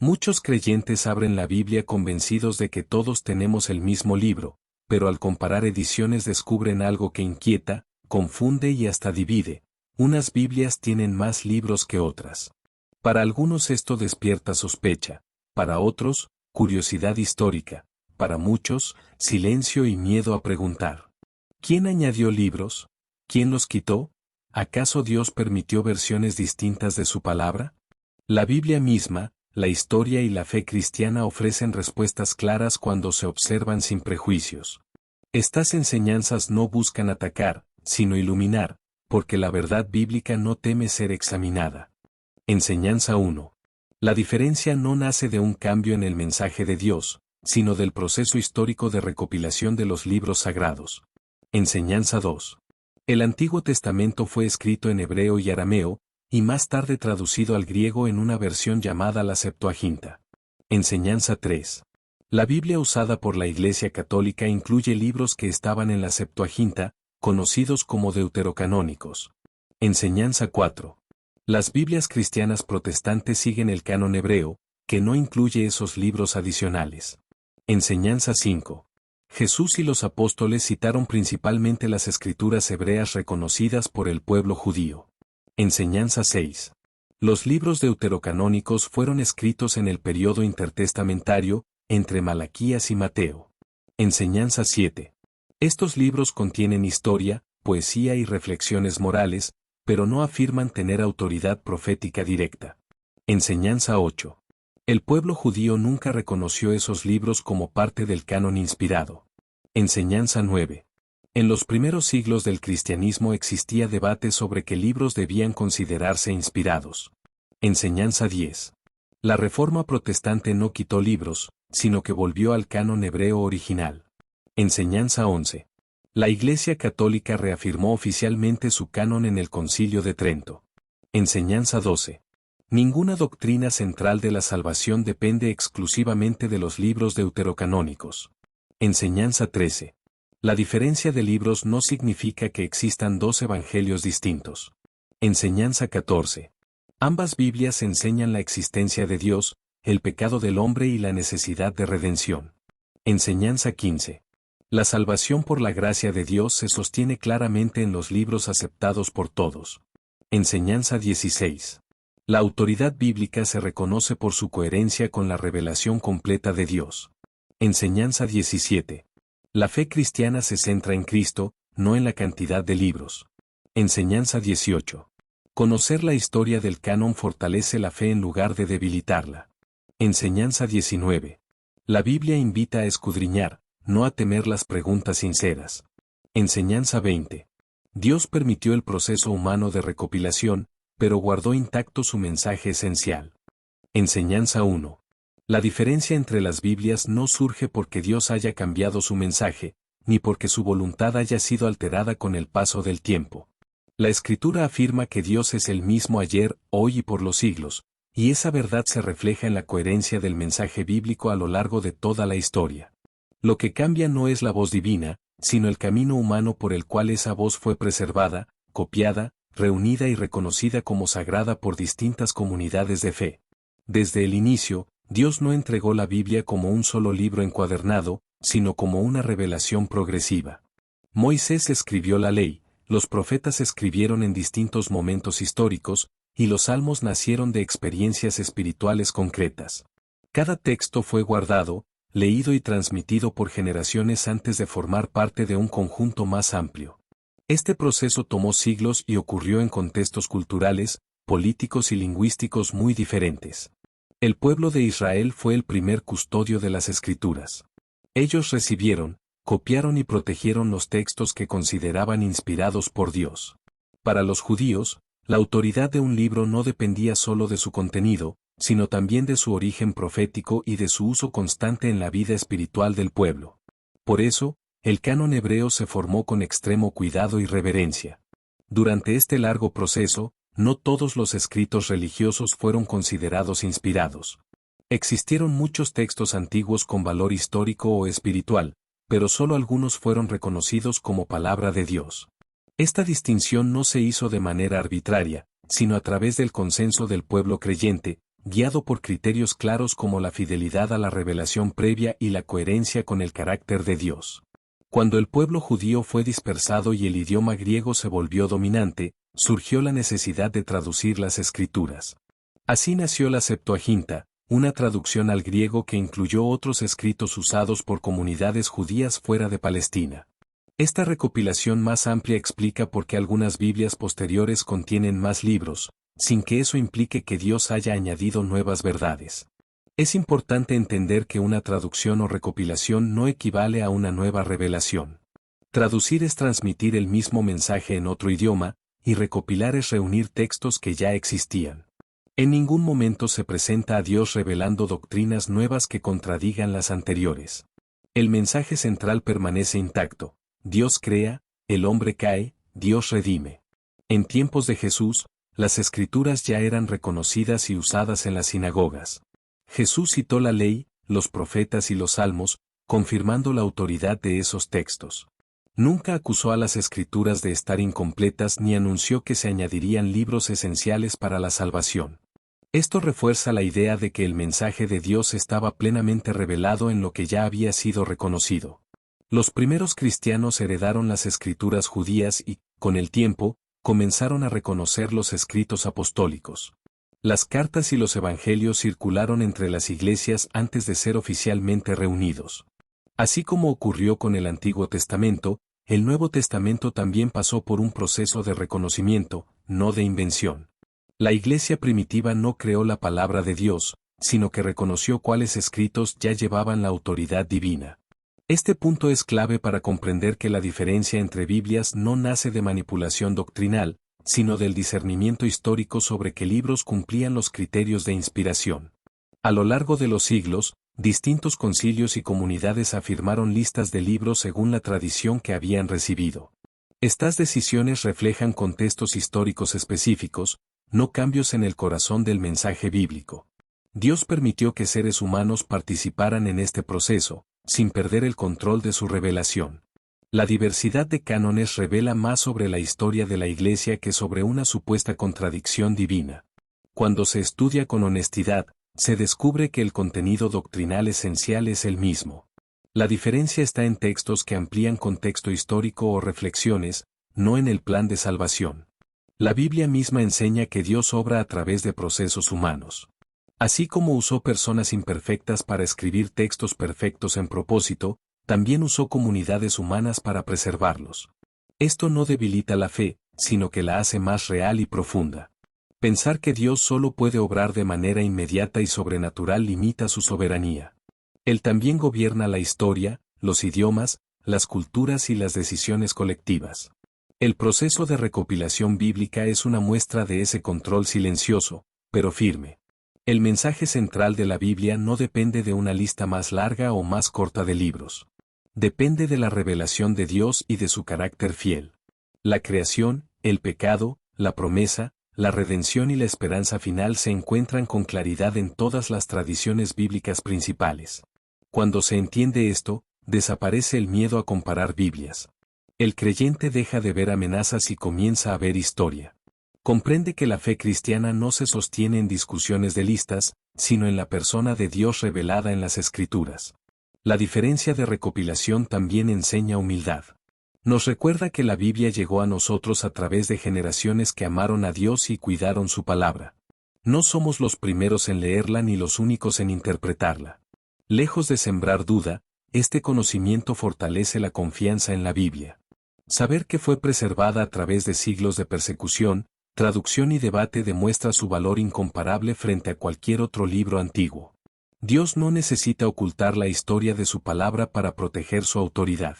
Muchos creyentes abren la Biblia convencidos de que todos tenemos el mismo libro, pero al comparar ediciones descubren algo que inquieta, confunde y hasta divide. Unas Biblias tienen más libros que otras. Para algunos esto despierta sospecha, para otros, curiosidad histórica, para muchos, silencio y miedo a preguntar. ¿Quién añadió libros? ¿Quién los quitó? ¿Acaso Dios permitió versiones distintas de su palabra? La Biblia misma, la historia y la fe cristiana ofrecen respuestas claras cuando se observan sin prejuicios. Estas enseñanzas no buscan atacar, sino iluminar, porque la verdad bíblica no teme ser examinada. Enseñanza 1. La diferencia no nace de un cambio en el mensaje de Dios, sino del proceso histórico de recopilación de los libros sagrados. Enseñanza 2. El Antiguo Testamento fue escrito en hebreo y arameo, y más tarde traducido al griego en una versión llamada la Septuaginta. Enseñanza 3. La Biblia usada por la Iglesia Católica incluye libros que estaban en la Septuaginta, conocidos como deuterocanónicos. Enseñanza 4. Las Biblias cristianas protestantes siguen el canon hebreo, que no incluye esos libros adicionales. Enseñanza 5. Jesús y los apóstoles citaron principalmente las escrituras hebreas reconocidas por el pueblo judío. Enseñanza 6. Los libros deuterocanónicos fueron escritos en el período intertestamentario, entre Malaquías y Mateo. Enseñanza 7. Estos libros contienen historia, poesía y reflexiones morales, pero no afirman tener autoridad profética directa. Enseñanza 8. El pueblo judío nunca reconoció esos libros como parte del canon inspirado. Enseñanza 9. En los primeros siglos del cristianismo existía debate sobre qué libros debían considerarse inspirados. Enseñanza 10. La Reforma protestante no quitó libros, sino que volvió al canon hebreo original. Enseñanza 11. La Iglesia Católica reafirmó oficialmente su canon en el Concilio de Trento. Enseñanza 12. Ninguna doctrina central de la salvación depende exclusivamente de los libros deuterocanónicos. Enseñanza 13. La diferencia de libros no significa que existan dos evangelios distintos. Enseñanza 14. Ambas Biblias enseñan la existencia de Dios, el pecado del hombre y la necesidad de redención. Enseñanza 15. La salvación por la gracia de Dios se sostiene claramente en los libros aceptados por todos. Enseñanza 16. La autoridad bíblica se reconoce por su coherencia con la revelación completa de Dios. Enseñanza 17. La fe cristiana se centra en Cristo, no en la cantidad de libros. Enseñanza 18. Conocer la historia del canon fortalece la fe en lugar de debilitarla. Enseñanza 19. La Biblia invita a escudriñar, no a temer las preguntas sinceras. Enseñanza 20. Dios permitió el proceso humano de recopilación, pero guardó intacto su mensaje esencial. Enseñanza 1. La diferencia entre las Biblias no surge porque Dios haya cambiado su mensaje, ni porque su voluntad haya sido alterada con el paso del tiempo. La Escritura afirma que Dios es el mismo ayer, hoy y por los siglos, y esa verdad se refleja en la coherencia del mensaje bíblico a lo largo de toda la historia. Lo que cambia no es la voz divina, sino el camino humano por el cual esa voz fue preservada, copiada, reunida y reconocida como sagrada por distintas comunidades de fe. Desde el inicio, Dios no entregó la Biblia como un solo libro encuadernado, sino como una revelación progresiva. Moisés escribió la ley, los profetas escribieron en distintos momentos históricos, y los salmos nacieron de experiencias espirituales concretas. Cada texto fue guardado, leído y transmitido por generaciones antes de formar parte de un conjunto más amplio. Este proceso tomó siglos y ocurrió en contextos culturales, políticos y lingüísticos muy diferentes. El pueblo de Israel fue el primer custodio de las Escrituras. Ellos recibieron, copiaron y protegieron los textos que consideraban inspirados por Dios. Para los judíos, la autoridad de un libro no dependía solo de su contenido, sino también de su origen profético y de su uso constante en la vida espiritual del pueblo. Por eso, el canon hebreo se formó con extremo cuidado y reverencia. Durante este largo proceso, no todos los escritos religiosos fueron considerados inspirados. Existieron muchos textos antiguos con valor histórico o espiritual, pero solo algunos fueron reconocidos como palabra de Dios. Esta distinción no se hizo de manera arbitraria, sino a través del consenso del pueblo creyente, guiado por criterios claros como la fidelidad a la revelación previa y la coherencia con el carácter de Dios. Cuando el pueblo judío fue dispersado y el idioma griego se volvió dominante, surgió la necesidad de traducir las Escrituras. Así nació la Septuaginta, una traducción al griego que incluyó otros escritos usados por comunidades judías fuera de Palestina. Esta recopilación más amplia explica por qué algunas Biblias posteriores contienen más libros, sin que eso implique que Dios haya añadido nuevas verdades. Es importante entender que una traducción o recopilación no equivale a una nueva revelación. Traducir es transmitir el mismo mensaje en otro idioma, y recopilar es reunir textos que ya existían. En ningún momento se presenta a Dios revelando doctrinas nuevas que contradigan las anteriores. El mensaje central permanece intacto. Dios crea, el hombre cae, Dios redime. En tiempos de Jesús, las Escrituras ya eran reconocidas y usadas en las sinagogas. Jesús citó la ley, los profetas y los salmos, confirmando la autoridad de esos textos. Nunca acusó a las Escrituras de estar incompletas ni anunció que se añadirían libros esenciales para la salvación. Esto refuerza la idea de que el mensaje de Dios estaba plenamente revelado en lo que ya había sido reconocido. Los primeros cristianos heredaron las Escrituras judías y, con el tiempo, comenzaron a reconocer los escritos apostólicos. Las cartas y los evangelios circularon entre las iglesias antes de ser oficialmente reunidos. Así como ocurrió con el Antiguo Testamento, el Nuevo Testamento también pasó por un proceso de reconocimiento, no de invención. La iglesia primitiva no creó la palabra de Dios, sino que reconoció cuáles escritos ya llevaban la autoridad divina. Este punto es clave para comprender que la diferencia entre Biblias no nace de manipulación doctrinal, sino del discernimiento histórico sobre qué libros cumplían los criterios de inspiración. A lo largo de los siglos, distintos concilios y comunidades afirmaron listas de libros según la tradición que habían recibido. Estas decisiones reflejan contextos históricos específicos, no cambios en el corazón del mensaje bíblico. Dios permitió que seres humanos participaran en este proceso, sin perder el control de su revelación. La diversidad de cánones revela más sobre la historia de la Iglesia que sobre una supuesta contradicción divina. Cuando se estudia con honestidad, se descubre que el contenido doctrinal esencial es el mismo. La diferencia está en textos que amplían contexto histórico o reflexiones, no en el plan de salvación. La Biblia misma enseña que Dios obra a través de procesos humanos. Así como usó personas imperfectas para escribir textos perfectos en propósito, también usó comunidades humanas para preservarlos. Esto no debilita la fe, sino que la hace más real y profunda. Pensar que Dios solo puede obrar de manera inmediata y sobrenatural limita su soberanía. Él también gobierna la historia, los idiomas, las culturas y las decisiones colectivas. El proceso de recopilación bíblica es una muestra de ese control silencioso, pero firme. El mensaje central de la Biblia no depende de una lista más larga o más corta de libros. Depende de la revelación de Dios y de su carácter fiel. La creación, el pecado, la promesa, la redención y la esperanza final se encuentran con claridad en todas las tradiciones bíblicas principales. Cuando se entiende esto, desaparece el miedo a comparar Biblias. El creyente deja de ver amenazas y comienza a ver historia. Comprende que la fe cristiana no se sostiene en discusiones de listas, sino en la persona de Dios revelada en las Escrituras. La diferencia de recopilación también enseña humildad. Nos recuerda que la Biblia llegó a nosotros a través de generaciones que amaron a Dios y cuidaron su palabra. No somos los primeros en leerla ni los únicos en interpretarla. Lejos de sembrar duda, este conocimiento fortalece la confianza en la Biblia. Saber que fue preservada a través de siglos de persecución, traducción y debate demuestra su valor incomparable frente a cualquier otro libro antiguo. Dios no necesita ocultar la historia de su palabra para proteger su autoridad.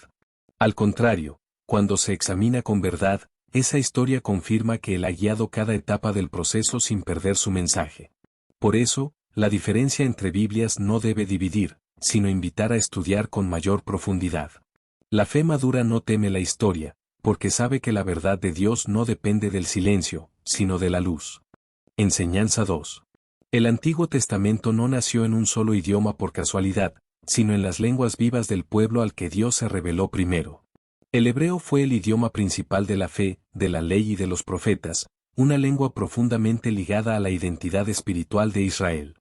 Al contrario, cuando se examina con verdad, esa historia confirma que Él ha guiado cada etapa del proceso sin perder su mensaje. Por eso, la diferencia entre Biblias no debe dividir, sino invitar a estudiar con mayor profundidad. La fe madura no teme la historia, porque sabe que la verdad de Dios no depende del silencio, sino de la luz. Enseñanza 2. El Antiguo Testamento no nació en un solo idioma por casualidad, sino en las lenguas vivas del pueblo al que Dios se reveló primero. El hebreo fue el idioma principal de la fe, de la ley y de los profetas, una lengua profundamente ligada a la identidad espiritual de Israel.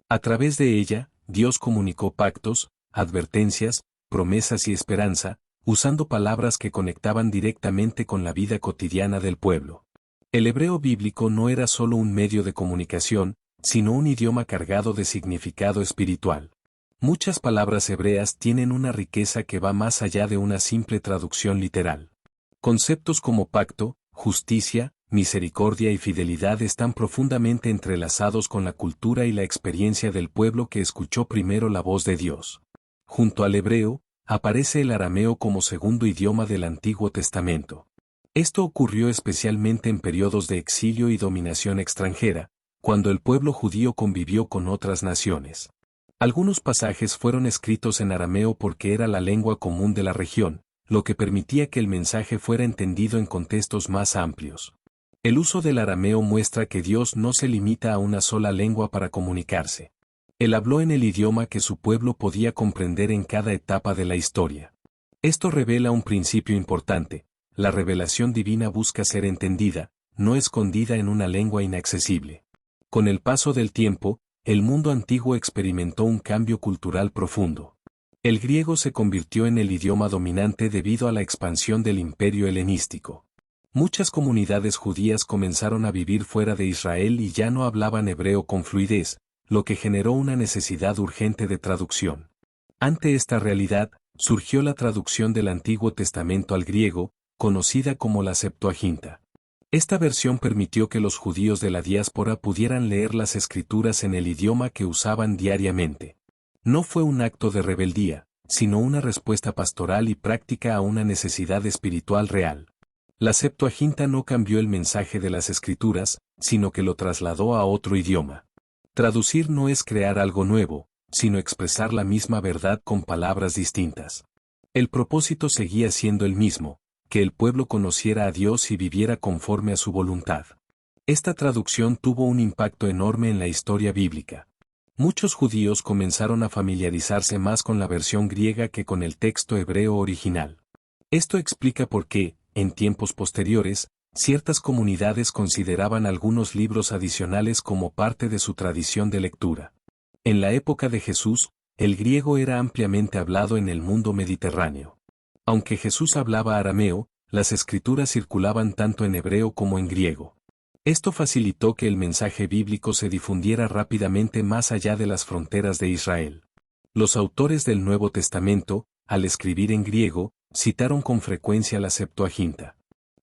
A través de ella, Dios comunicó pactos, advertencias, promesas y esperanza, usando palabras que conectaban directamente con la vida cotidiana del pueblo. El hebreo bíblico no era solo un medio de comunicación, sino un idioma cargado de significado espiritual. Muchas palabras hebreas tienen una riqueza que va más allá de una simple traducción literal. Conceptos como pacto, justicia, misericordia y fidelidad están profundamente entrelazados con la cultura y la experiencia del pueblo que escuchó primero la voz de Dios. Junto al hebreo, aparece el arameo como segundo idioma del Antiguo Testamento. Esto ocurrió especialmente en periodos de exilio y dominación extranjera, cuando el pueblo judío convivió con otras naciones. Algunos pasajes fueron escritos en arameo porque era la lengua común de la región, lo que permitía que el mensaje fuera entendido en contextos más amplios. El uso del arameo muestra que Dios no se limita a una sola lengua para comunicarse. Él habló en el idioma que su pueblo podía comprender en cada etapa de la historia. Esto revela un principio importante: la revelación divina busca ser entendida, no escondida en una lengua inaccesible. Con el paso del tiempo, el mundo antiguo experimentó un cambio cultural profundo. El griego se convirtió en el idioma dominante debido a la expansión del imperio helenístico. Muchas comunidades judías comenzaron a vivir fuera de Israel y ya no hablaban hebreo con fluidez, lo que generó una necesidad urgente de traducción. Ante esta realidad, surgió la traducción del Antiguo Testamento al griego, conocida como la Septuaginta. Esta versión permitió que los judíos de la diáspora pudieran leer las Escrituras en el idioma que usaban diariamente. No fue un acto de rebeldía, sino una respuesta pastoral y práctica a una necesidad espiritual real. La Septuaginta no cambió el mensaje de las Escrituras, sino que lo trasladó a otro idioma. Traducir no es crear algo nuevo, sino expresar la misma verdad con palabras distintas. El propósito seguía siendo el mismo: que el pueblo conociera a Dios y viviera conforme a su voluntad. Esta traducción tuvo un impacto enorme en la historia bíblica. Muchos judíos comenzaron a familiarizarse más con la versión griega que con el texto hebreo original. Esto explica por qué, en tiempos posteriores, ciertas comunidades consideraban algunos libros adicionales como parte de su tradición de lectura. En la época de Jesús, el griego era ampliamente hablado en el mundo mediterráneo. Aunque Jesús hablaba arameo, las escrituras circulaban tanto en hebreo como en griego. Esto facilitó que el mensaje bíblico se difundiera rápidamente más allá de las fronteras de Israel. Los autores del Nuevo Testamento, al escribir en griego, citaron con frecuencia la Septuaginta.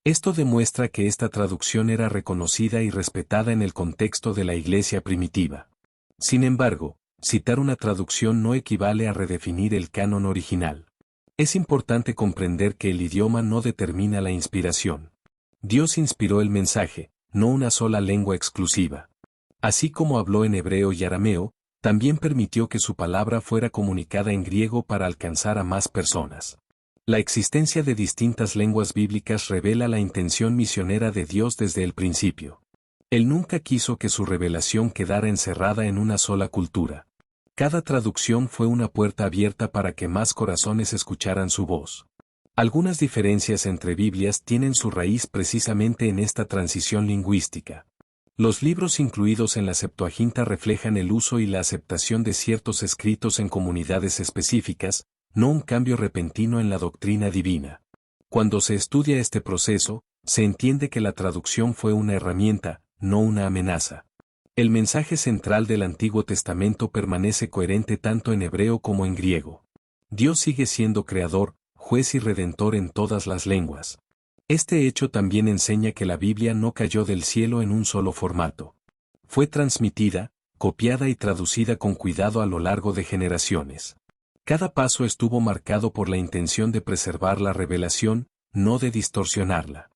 Esto demuestra que esta traducción era reconocida y respetada en el contexto de la Iglesia primitiva. Sin embargo, citar una traducción no equivale a redefinir el canon original. Es importante comprender que el idioma no determina la inspiración. Dios inspiró el mensaje, no una sola lengua exclusiva. Así como habló en hebreo y arameo, también permitió que su palabra fuera comunicada en griego para alcanzar a más personas. La existencia de distintas lenguas bíblicas revela la intención misionera de Dios desde el principio. Él nunca quiso que su revelación quedara encerrada en una sola cultura. Cada traducción fue una puerta abierta para que más corazones escucharan su voz. Algunas diferencias entre Biblias tienen su raíz precisamente en esta transición lingüística. Los libros incluidos en la Septuaginta reflejan el uso y la aceptación de ciertos escritos en comunidades específicas, no un cambio repentino en la doctrina divina. Cuando se estudia este proceso, se entiende que la traducción fue una herramienta, no una amenaza. El mensaje central del Antiguo Testamento permanece coherente tanto en hebreo como en griego. Dios sigue siendo creador, juez y redentor en todas las lenguas. Este hecho también enseña que la Biblia no cayó del cielo en un solo formato. Fue transmitida, copiada y traducida con cuidado a lo largo de generaciones. Cada paso estuvo marcado por la intención de preservar la revelación, no de distorsionarla.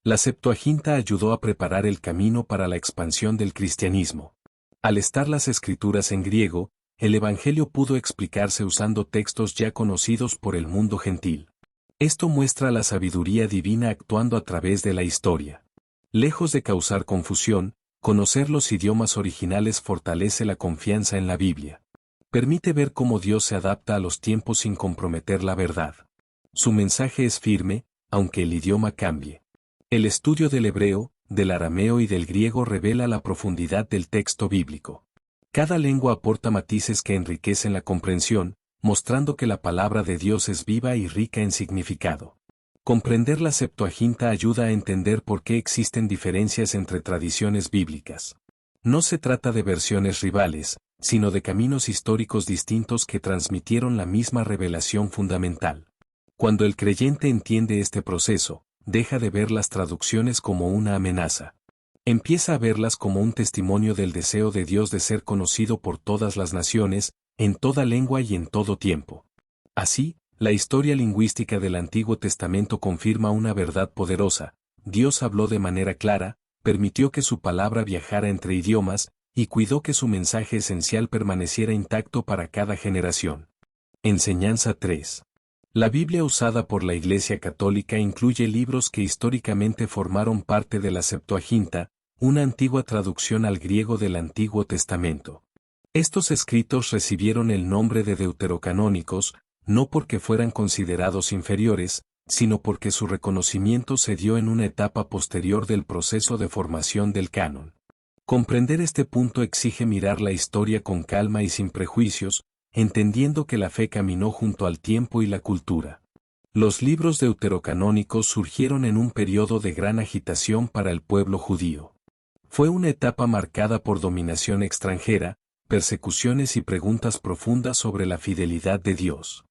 La Septuaginta ayudó a preparar el camino para la expansión del cristianismo. Al estar las escrituras en griego, el Evangelio pudo explicarse usando textos ya conocidos por el mundo gentil. Esto muestra la sabiduría divina actuando a través de la historia. Lejos de causar confusión, conocer los idiomas originales fortalece la confianza en la Biblia. Permite ver cómo Dios se adapta a los tiempos sin comprometer la verdad. Su mensaje es firme, aunque el idioma cambie. El estudio del hebreo, del arameo y del griego revela la profundidad del texto bíblico. Cada lengua aporta matices que enriquecen la comprensión, mostrando que la palabra de Dios es viva y rica en significado. Comprender la Septuaginta ayuda a entender por qué existen diferencias entre tradiciones bíblicas. No se trata de versiones rivales, sino de caminos históricos distintos que transmitieron la misma revelación fundamental. Cuando el creyente entiende este proceso, deja de ver las traducciones como una amenaza. Empieza a verlas como un testimonio del deseo de Dios de ser conocido por todas las naciones, en toda lengua y en todo tiempo. Así, la historia lingüística del Antiguo Testamento confirma una verdad poderosa: Dios habló de manera clara, permitió que su palabra viajara entre idiomas, y cuidó que su mensaje esencial permaneciera intacto para cada generación. Enseñanza 3. La Biblia usada por la Iglesia Católica incluye libros que históricamente formaron parte de la Septuaginta, una antigua traducción al griego del Antiguo Testamento. Estos escritos recibieron el nombre de deuterocanónicos, no porque fueran considerados inferiores, sino porque su reconocimiento se dio en una etapa posterior del proceso de formación del canon. Comprender este punto exige mirar la historia con calma y sin prejuicios, entendiendo que la fe caminó junto al tiempo y la cultura. Los libros deuterocanónicos surgieron en un periodo de gran agitación para el pueblo judío. Fue una etapa marcada por dominación extranjera, persecuciones y preguntas profundas sobre la fidelidad de Dios.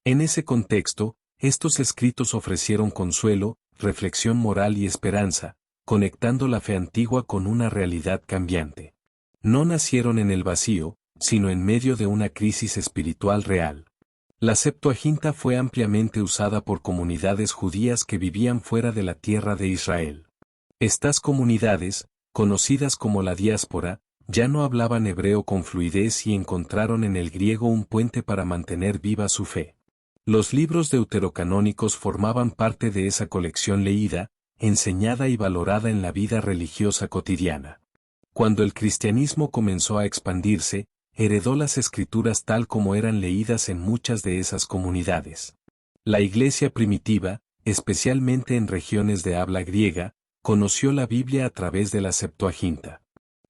En ese contexto, estos escritos ofrecieron consuelo, reflexión moral y esperanza, conectando la fe antigua con una realidad cambiante. No nacieron en el vacío, sino en medio de una crisis espiritual real. La Septuaginta fue ampliamente usada por comunidades judías que vivían fuera de la tierra de Israel. Estas comunidades, conocidas como la diáspora, ya no hablaban hebreo con fluidez y encontraron en el griego un puente para mantener viva su fe. Los libros deuterocanónicos formaban parte de esa colección leída, enseñada y valorada en la vida religiosa cotidiana. Cuando el cristianismo comenzó a expandirse, heredó las escrituras tal como eran leídas en muchas de esas comunidades. La iglesia primitiva, especialmente en regiones de habla griega, conoció la Biblia a través de la Septuaginta.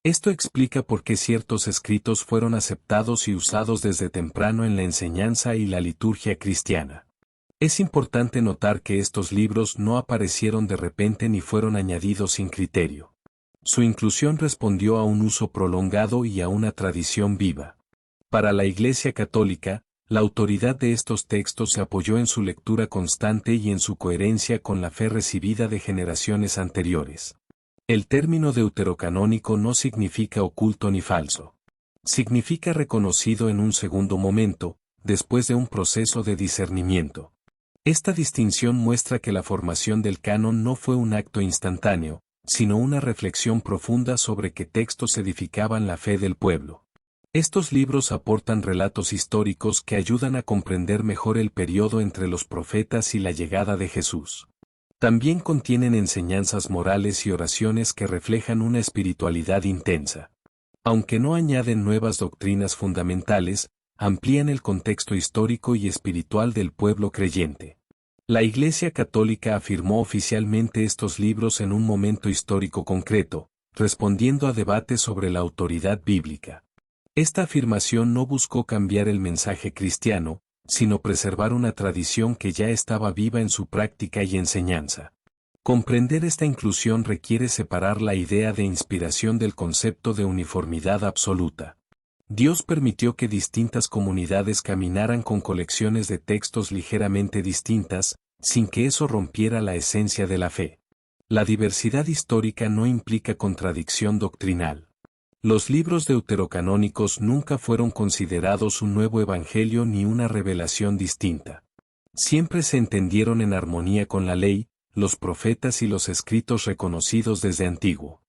Esto explica por qué ciertos escritos fueron aceptados y usados desde temprano en la enseñanza y la liturgia cristiana. Es importante notar que estos libros no aparecieron de repente ni fueron añadidos sin criterio. Su inclusión respondió a un uso prolongado y a una tradición viva. Para la Iglesia Católica, la autoridad de estos textos se apoyó en su lectura constante y en su coherencia con la fe recibida de generaciones anteriores. El término deuterocanónico no significa oculto ni falso. Significa reconocido en un segundo momento, después de un proceso de discernimiento. Esta distinción muestra que la formación del canon no fue un acto instantáneo, sino una reflexión profunda sobre qué textos edificaban la fe del pueblo. Estos libros aportan relatos históricos que ayudan a comprender mejor el periodo entre los profetas y la llegada de Jesús. También contienen enseñanzas morales y oraciones que reflejan una espiritualidad intensa. Aunque no añaden nuevas doctrinas fundamentales, amplían el contexto histórico y espiritual del pueblo creyente. La Iglesia Católica afirmó oficialmente estos libros en un momento histórico concreto, respondiendo a debates sobre la autoridad bíblica. Esta afirmación no buscó cambiar el mensaje cristiano, sino preservar una tradición que ya estaba viva en su práctica y enseñanza. Comprender esta inclusión requiere separar la idea de inspiración del concepto de uniformidad absoluta. Dios permitió que distintas comunidades caminaran con colecciones de textos ligeramente distintas, sin que eso rompiera la esencia de la fe. La diversidad histórica no implica contradicción doctrinal. Los libros deuterocanónicos nunca fueron considerados un nuevo evangelio ni una revelación distinta. Siempre se entendieron en armonía con la ley, los profetas y los escritos reconocidos desde antiguo.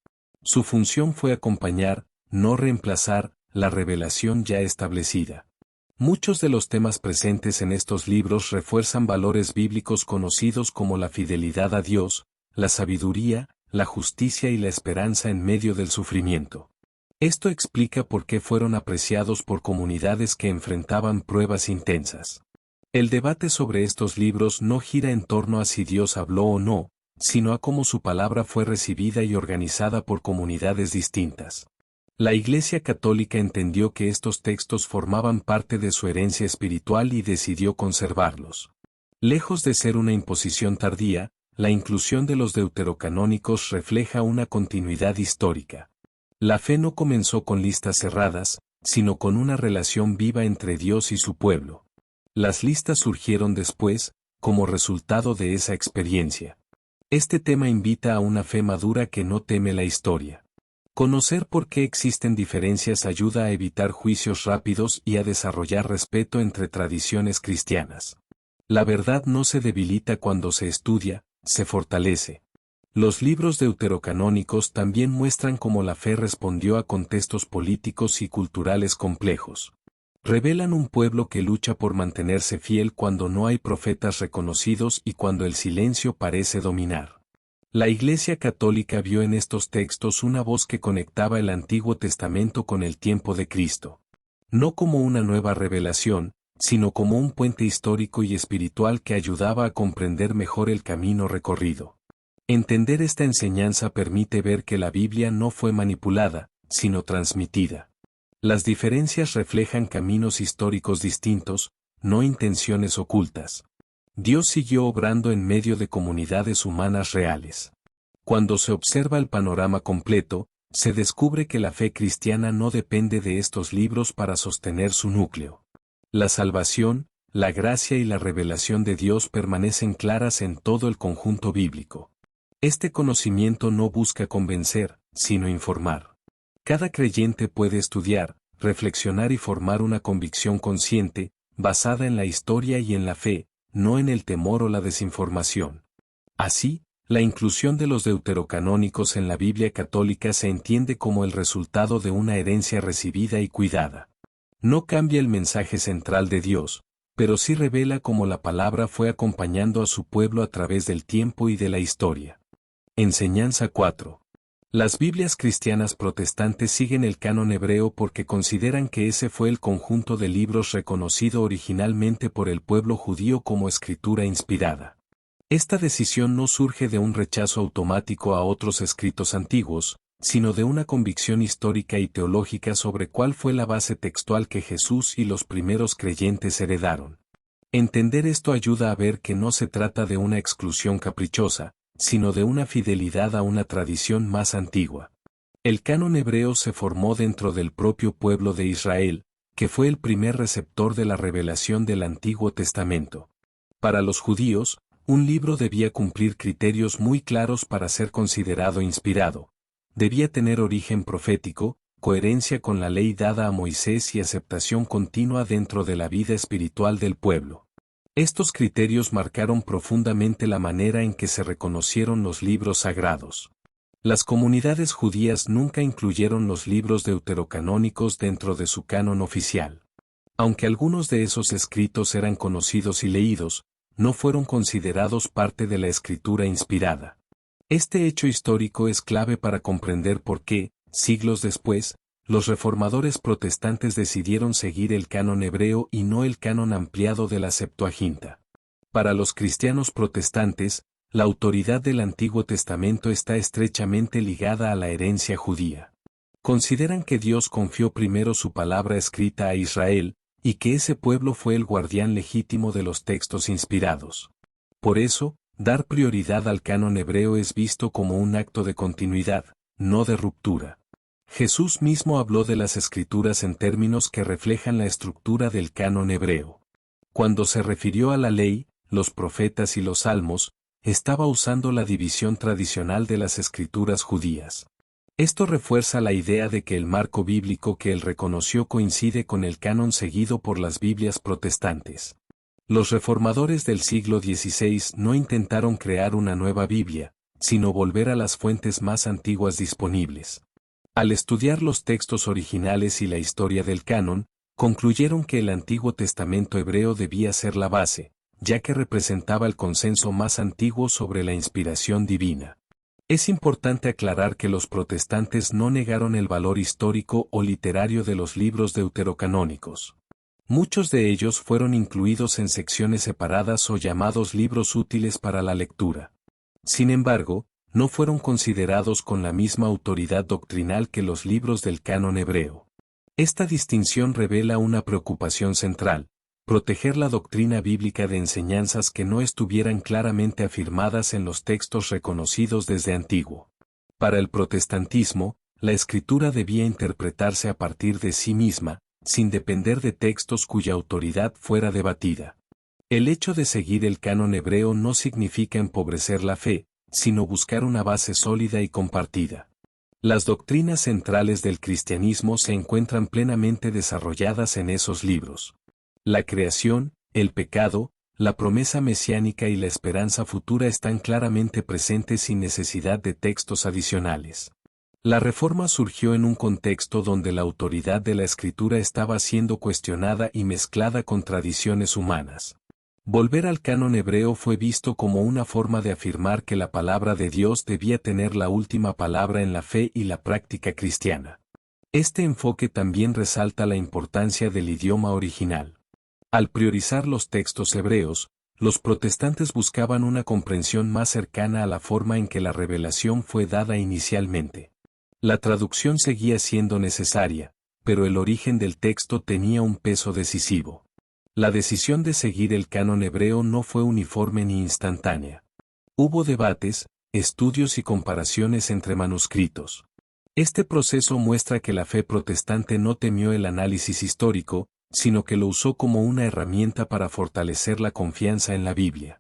Su función fue acompañar, no reemplazar, la revelación ya establecida. Muchos de los temas presentes en estos libros refuerzan valores bíblicos conocidos como la fidelidad a Dios, la sabiduría, la justicia y la esperanza en medio del sufrimiento. Esto explica por qué fueron apreciados por comunidades que enfrentaban pruebas intensas. El debate sobre estos libros no gira en torno a si Dios habló o no, sino a cómo su palabra fue recibida y organizada por comunidades distintas. La Iglesia Católica entendió que estos textos formaban parte de su herencia espiritual y decidió conservarlos. Lejos de ser una imposición tardía, la inclusión de los deuterocanónicos refleja una continuidad histórica. La fe no comenzó con listas cerradas, sino con una relación viva entre Dios y su pueblo. Las listas surgieron después, como resultado de esa experiencia. Este tema invita a una fe madura que no teme la historia. Conocer por qué existen diferencias ayuda a evitar juicios rápidos y a desarrollar respeto entre tradiciones cristianas. La verdad no se debilita cuando se estudia, se fortalece. Los libros deuterocanónicos también muestran cómo la fe respondió a contextos políticos y culturales complejos. Revelan un pueblo que lucha por mantenerse fiel cuando no hay profetas reconocidos y cuando el silencio parece dominar. La Iglesia Católica vio en estos textos una voz que conectaba el Antiguo Testamento con el tiempo de Cristo. No como una nueva revelación, sino como un puente histórico y espiritual que ayudaba a comprender mejor el camino recorrido. Entender esta enseñanza permite ver que la Biblia no fue manipulada, sino transmitida. Las diferencias reflejan caminos históricos distintos, no intenciones ocultas. Dios siguió obrando en medio de comunidades humanas reales. Cuando se observa el panorama completo, se descubre que la fe cristiana no depende de estos libros para sostener su núcleo. La salvación, la gracia y la revelación de Dios permanecen claras en todo el conjunto bíblico. Este conocimiento no busca convencer, sino informar. Cada creyente puede estudiar, reflexionar y formar una convicción consciente, basada en la historia y en la fe, no en el temor o la desinformación. Así, la inclusión de los deuterocanónicos en la Biblia católica se entiende como el resultado de una herencia recibida y cuidada. No cambia el mensaje central de Dios, pero sí revela cómo la palabra fue acompañando a su pueblo a través del tiempo y de la historia. Enseñanza 4. Las Biblias cristianas protestantes siguen el canon hebreo porque consideran que ese fue el conjunto de libros reconocido originalmente por el pueblo judío como escritura inspirada. Esta decisión no surge de un rechazo automático a otros escritos antiguos, sino de una convicción histórica y teológica sobre cuál fue la base textual que Jesús y los primeros creyentes heredaron. Entender esto ayuda a ver que no se trata de una exclusión caprichosa, sino de una fidelidad a una tradición más antigua. El canon hebreo se formó dentro del propio pueblo de Israel, que fue el primer receptor de la revelación del Antiguo Testamento. Para los judíos, un libro debía cumplir criterios muy claros para ser considerado inspirado. Debía tener origen profético, coherencia con la ley dada a Moisés y aceptación continua dentro de la vida espiritual del pueblo. Estos criterios marcaron profundamente la manera en que se reconocieron los libros sagrados. Las comunidades judías nunca incluyeron los libros deuterocanónicos dentro de su canon oficial. Aunque algunos de esos escritos eran conocidos y leídos, no fueron considerados parte de la escritura inspirada. Este hecho histórico es clave para comprender por qué, siglos después, los reformadores protestantes decidieron seguir el canon hebreo y no el canon ampliado de la Septuaginta. Para los cristianos protestantes, la autoridad del Antiguo Testamento está estrechamente ligada a la herencia judía. Consideran que Dios confió primero su palabra escrita a Israel, y que ese pueblo fue el guardián legítimo de los textos inspirados. Por eso, dar prioridad al canon hebreo es visto como un acto de continuidad, no de ruptura. Jesús mismo habló de las Escrituras en términos que reflejan la estructura del canon hebreo. Cuando se refirió a la ley, los profetas y los salmos, estaba usando la división tradicional de las Escrituras judías. Esto refuerza la idea de que el marco bíblico que él reconoció coincide con el canon seguido por las Biblias protestantes. Los reformadores del siglo XVI no intentaron crear una nueva Biblia, sino volver a las fuentes más antiguas disponibles. Al estudiar los textos originales y la historia del canon, concluyeron que el Antiguo Testamento hebreo debía ser la base, ya que representaba el consenso más antiguo sobre la inspiración divina. Es importante aclarar que los protestantes no negaron el valor histórico o literario de los libros deuterocanónicos. Muchos de ellos fueron incluidos en secciones separadas o llamados libros útiles para la lectura. Sin embargo, no fueron considerados con la misma autoridad doctrinal que los libros del canon hebreo. Esta distinción revela una preocupación central: proteger la doctrina bíblica de enseñanzas que no estuvieran claramente afirmadas en los textos reconocidos desde antiguo. Para el protestantismo, la escritura debía interpretarse a partir de sí misma, sin depender de textos cuya autoridad fuera debatida. El hecho de seguir el canon hebreo no significa empobrecer la fe, sino buscar una base sólida y compartida. Las doctrinas centrales del cristianismo se encuentran plenamente desarrolladas en esos libros. La creación, el pecado, la promesa mesiánica y la esperanza futura están claramente presentes sin necesidad de textos adicionales. La Reforma surgió en un contexto donde la autoridad de la Escritura estaba siendo cuestionada y mezclada con tradiciones humanas. Volver al canon hebreo fue visto como una forma de afirmar que la palabra de Dios debía tener la última palabra en la fe y la práctica cristiana. Este enfoque también resalta la importancia del idioma original. Al priorizar los textos hebreos, los protestantes buscaban una comprensión más cercana a la forma en que la revelación fue dada inicialmente. La traducción seguía siendo necesaria, pero el origen del texto tenía un peso decisivo. La decisión de seguir el canon hebreo no fue uniforme ni instantánea. Hubo debates, estudios y comparaciones entre manuscritos. Este proceso muestra que la fe protestante no temió el análisis histórico, sino que lo usó como una herramienta para fortalecer la confianza en la Biblia.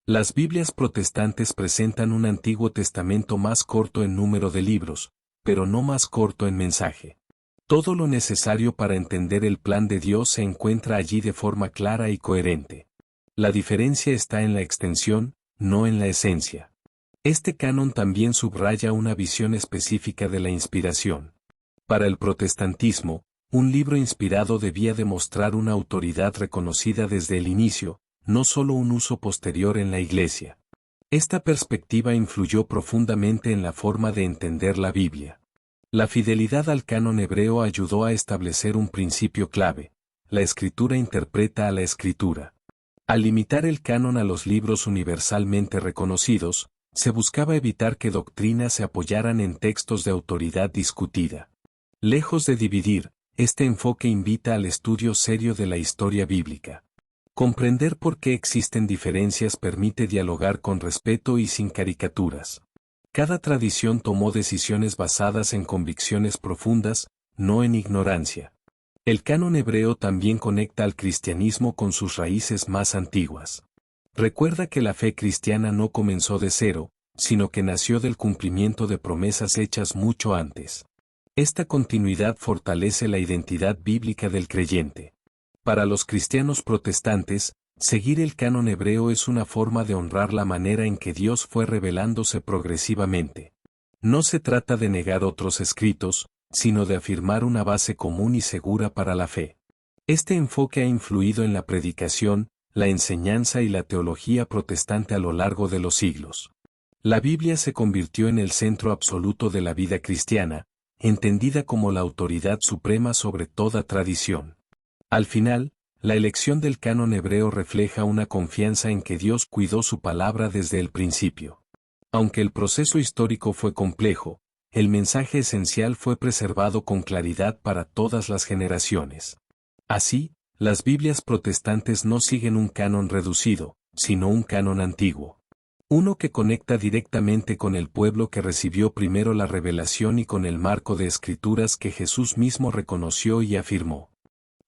Las Biblias protestantes presentan un Antiguo Testamento más corto en número de libros, pero no más corto en mensaje. Todo lo necesario para entender el plan de Dios se encuentra allí de forma clara y coherente. La diferencia está en la extensión, no en la esencia. Este canon también subraya una visión específica de la inspiración. Para el protestantismo, un libro inspirado debía demostrar una autoridad reconocida desde el inicio, no solo un uso posterior en la Iglesia. Esta perspectiva influyó profundamente en la forma de entender la Biblia. La fidelidad al canon hebreo ayudó a establecer un principio clave: la Escritura interpreta a la Escritura. Al limitar el canon a los libros universalmente reconocidos, se buscaba evitar que doctrinas se apoyaran en textos de autoridad discutida. Lejos de dividir, este enfoque invita al estudio serio de la historia bíblica. Comprender por qué existen diferencias permite dialogar con respeto y sin caricaturas. Cada tradición tomó decisiones basadas en convicciones profundas, no en ignorancia. El canon hebreo también conecta al cristianismo con sus raíces más antiguas. Recuerda que la fe cristiana no comenzó de cero, sino que nació del cumplimiento de promesas hechas mucho antes. Esta continuidad fortalece la identidad bíblica del creyente. Para los cristianos protestantes, seguir el canon hebreo es una forma de honrar la manera en que Dios fue revelándose progresivamente. No se trata de negar otros escritos, sino de afirmar una base común y segura para la fe. Este enfoque ha influido en la predicación, la enseñanza y la teología protestante a lo largo de los siglos. La Biblia se convirtió en el centro absoluto de la vida cristiana, entendida como la autoridad suprema sobre toda tradición. Al final, la elección del canon hebreo refleja una confianza en que Dios cuidó su palabra desde el principio. Aunque el proceso histórico fue complejo, el mensaje esencial fue preservado con claridad para todas las generaciones. Así, las Biblias protestantes no siguen un canon reducido, sino un canon antiguo. Uno que conecta directamente con el pueblo que recibió primero la revelación y con el marco de escrituras que Jesús mismo reconoció y afirmó.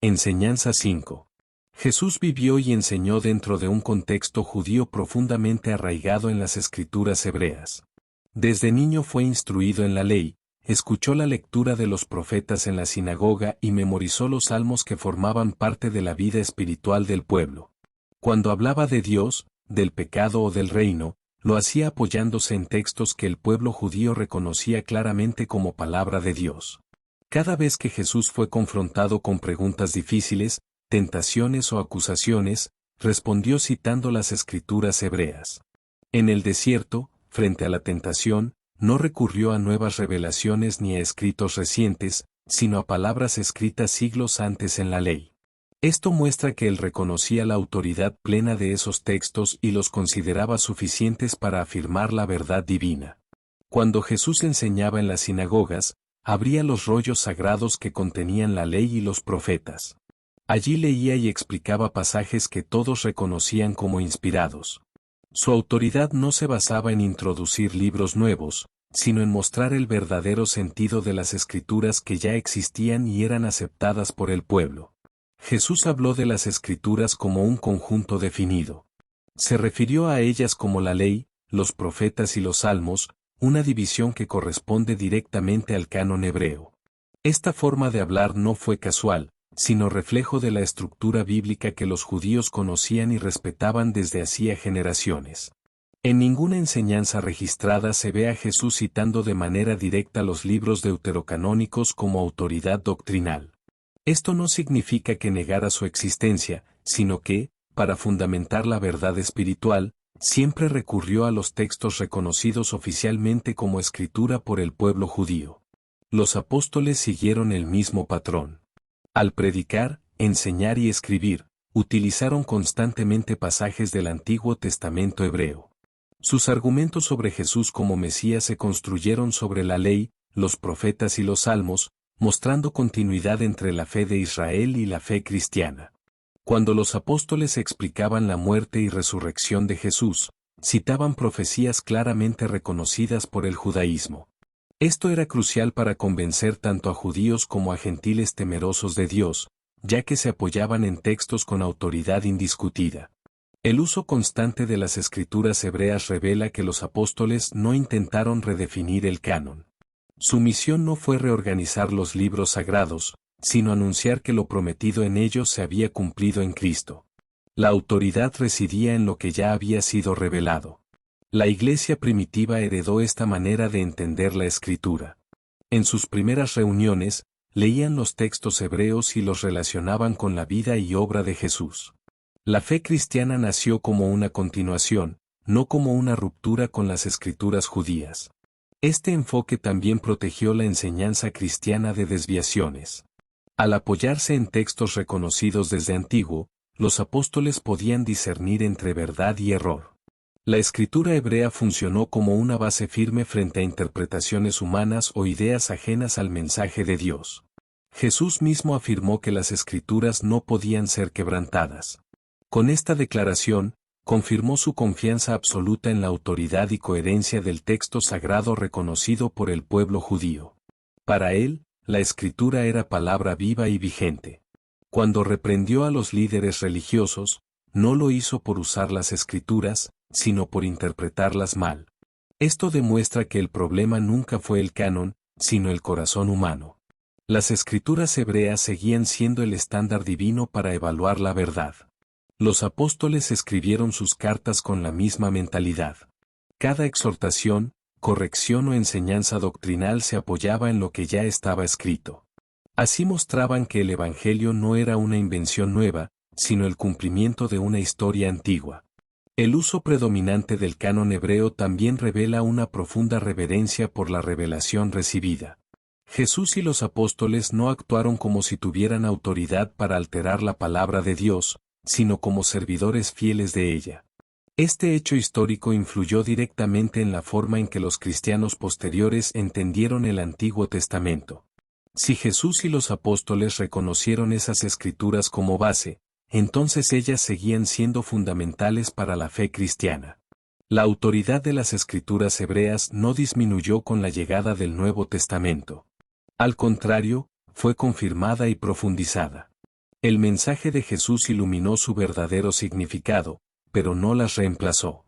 Enseñanza 5. Jesús vivió y enseñó dentro de un contexto judío profundamente arraigado en las escrituras hebreas. Desde niño fue instruido en la ley, escuchó la lectura de los profetas en la sinagoga y memorizó los salmos que formaban parte de la vida espiritual del pueblo. Cuando hablaba de Dios, del pecado o del reino, lo hacía apoyándose en textos que el pueblo judío reconocía claramente como palabra de Dios. Cada vez que Jesús fue confrontado con preguntas difíciles, tentaciones o acusaciones, respondió citando las escrituras hebreas. En el desierto, frente a la tentación, no recurrió a nuevas revelaciones ni a escritos recientes, sino a palabras escritas siglos antes en la ley. Esto muestra que él reconocía la autoridad plena de esos textos y los consideraba suficientes para afirmar la verdad divina. Cuando Jesús enseñaba en las sinagogas, abría los rollos sagrados que contenían la ley y los profetas. Allí leía y explicaba pasajes que todos reconocían como inspirados. Su autoridad no se basaba en introducir libros nuevos, sino en mostrar el verdadero sentido de las escrituras que ya existían y eran aceptadas por el pueblo. Jesús habló de las escrituras como un conjunto definido. Se refirió a ellas como la ley, los profetas y los salmos, una división que corresponde directamente al canon hebreo. Esta forma de hablar no fue casual, sino reflejo de la estructura bíblica que los judíos conocían y respetaban desde hacía generaciones. En ninguna enseñanza registrada se ve a Jesús citando de manera directa los libros deuterocanónicos como autoridad doctrinal. Esto no significa que negara su existencia, sino que, para fundamentar la verdad espiritual, siempre recurrió a los textos reconocidos oficialmente como escritura por el pueblo judío. Los apóstoles siguieron el mismo patrón. Al predicar, enseñar y escribir, utilizaron constantemente pasajes del Antiguo Testamento hebreo. Sus argumentos sobre Jesús como Mesías se construyeron sobre la ley, los profetas y los salmos, mostrando continuidad entre la fe de Israel y la fe cristiana. Cuando los apóstoles explicaban la muerte y resurrección de Jesús, citaban profecías claramente reconocidas por el judaísmo. Esto era crucial para convencer tanto a judíos como a gentiles temerosos de Dios, ya que se apoyaban en textos con autoridad indiscutida. El uso constante de las escrituras hebreas revela que los apóstoles no intentaron redefinir el canon. Su misión no fue reorganizar los libros sagrados, sino anunciar que lo prometido en ellos se había cumplido en Cristo. La autoridad residía en lo que ya había sido revelado. La iglesia primitiva heredó esta manera de entender la escritura. En sus primeras reuniones, leían los textos hebreos y los relacionaban con la vida y obra de Jesús. La fe cristiana nació como una continuación, no como una ruptura con las escrituras judías. Este enfoque también protegió la enseñanza cristiana de desviaciones. Al apoyarse en textos reconocidos desde antiguo, los apóstoles podían discernir entre verdad y error. La escritura hebrea funcionó como una base firme frente a interpretaciones humanas o ideas ajenas al mensaje de Dios. Jesús mismo afirmó que las escrituras no podían ser quebrantadas. Con esta declaración, confirmó su confianza absoluta en la autoridad y coherencia del texto sagrado reconocido por el pueblo judío. Para él, la escritura era palabra viva y vigente. Cuando reprendió a los líderes religiosos, no lo hizo por usar las escrituras, sino por interpretarlas mal. Esto demuestra que el problema nunca fue el canon, sino el corazón humano. Las escrituras hebreas seguían siendo el estándar divino para evaluar la verdad. Los apóstoles escribieron sus cartas con la misma mentalidad. Cada exhortación, corrección o enseñanza doctrinal se apoyaba en lo que ya estaba escrito. Así mostraban que el Evangelio no era una invención nueva, sino el cumplimiento de una historia antigua. El uso predominante del canon hebreo también revela una profunda reverencia por la revelación recibida. Jesús y los apóstoles no actuaron como si tuvieran autoridad para alterar la palabra de Dios, sino como servidores fieles de ella. Este hecho histórico influyó directamente en la forma en que los cristianos posteriores entendieron el Antiguo Testamento. Si Jesús y los apóstoles reconocieron esas escrituras como base, entonces ellas seguían siendo fundamentales para la fe cristiana. La autoridad de las escrituras hebreas no disminuyó con la llegada del Nuevo Testamento. Al contrario, fue confirmada y profundizada. El mensaje de Jesús iluminó su verdadero significado, pero no las reemplazó.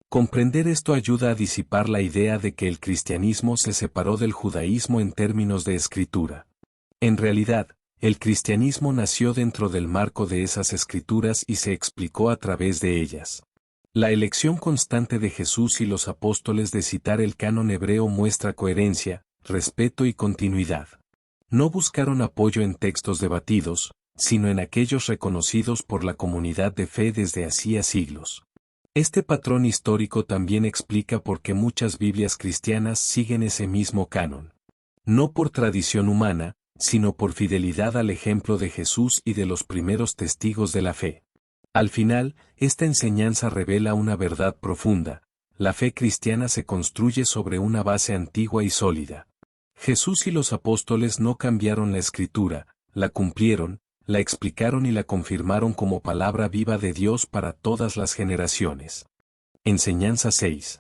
Comprender esto ayuda a disipar la idea de que el cristianismo se separó del judaísmo en términos de escritura. En realidad, el cristianismo nació dentro del marco de esas escrituras y se explicó a través de ellas. La elección constante de Jesús y los apóstoles de citar el canon hebreo muestra coherencia, respeto y continuidad. No buscaron apoyo en textos debatidos, sino en aquellos reconocidos por la comunidad de fe desde hacía siglos. Este patrón histórico también explica por qué muchas Biblias cristianas siguen ese mismo canon. No por tradición humana, sino por fidelidad al ejemplo de Jesús y de los primeros testigos de la fe. Al final, esta enseñanza revela una verdad profunda: la fe cristiana se construye sobre una base antigua y sólida. Jesús y los apóstoles no cambiaron la Escritura, la cumplieron, la explicaron y la confirmaron como palabra viva de Dios para todas las generaciones. Enseñanza 6.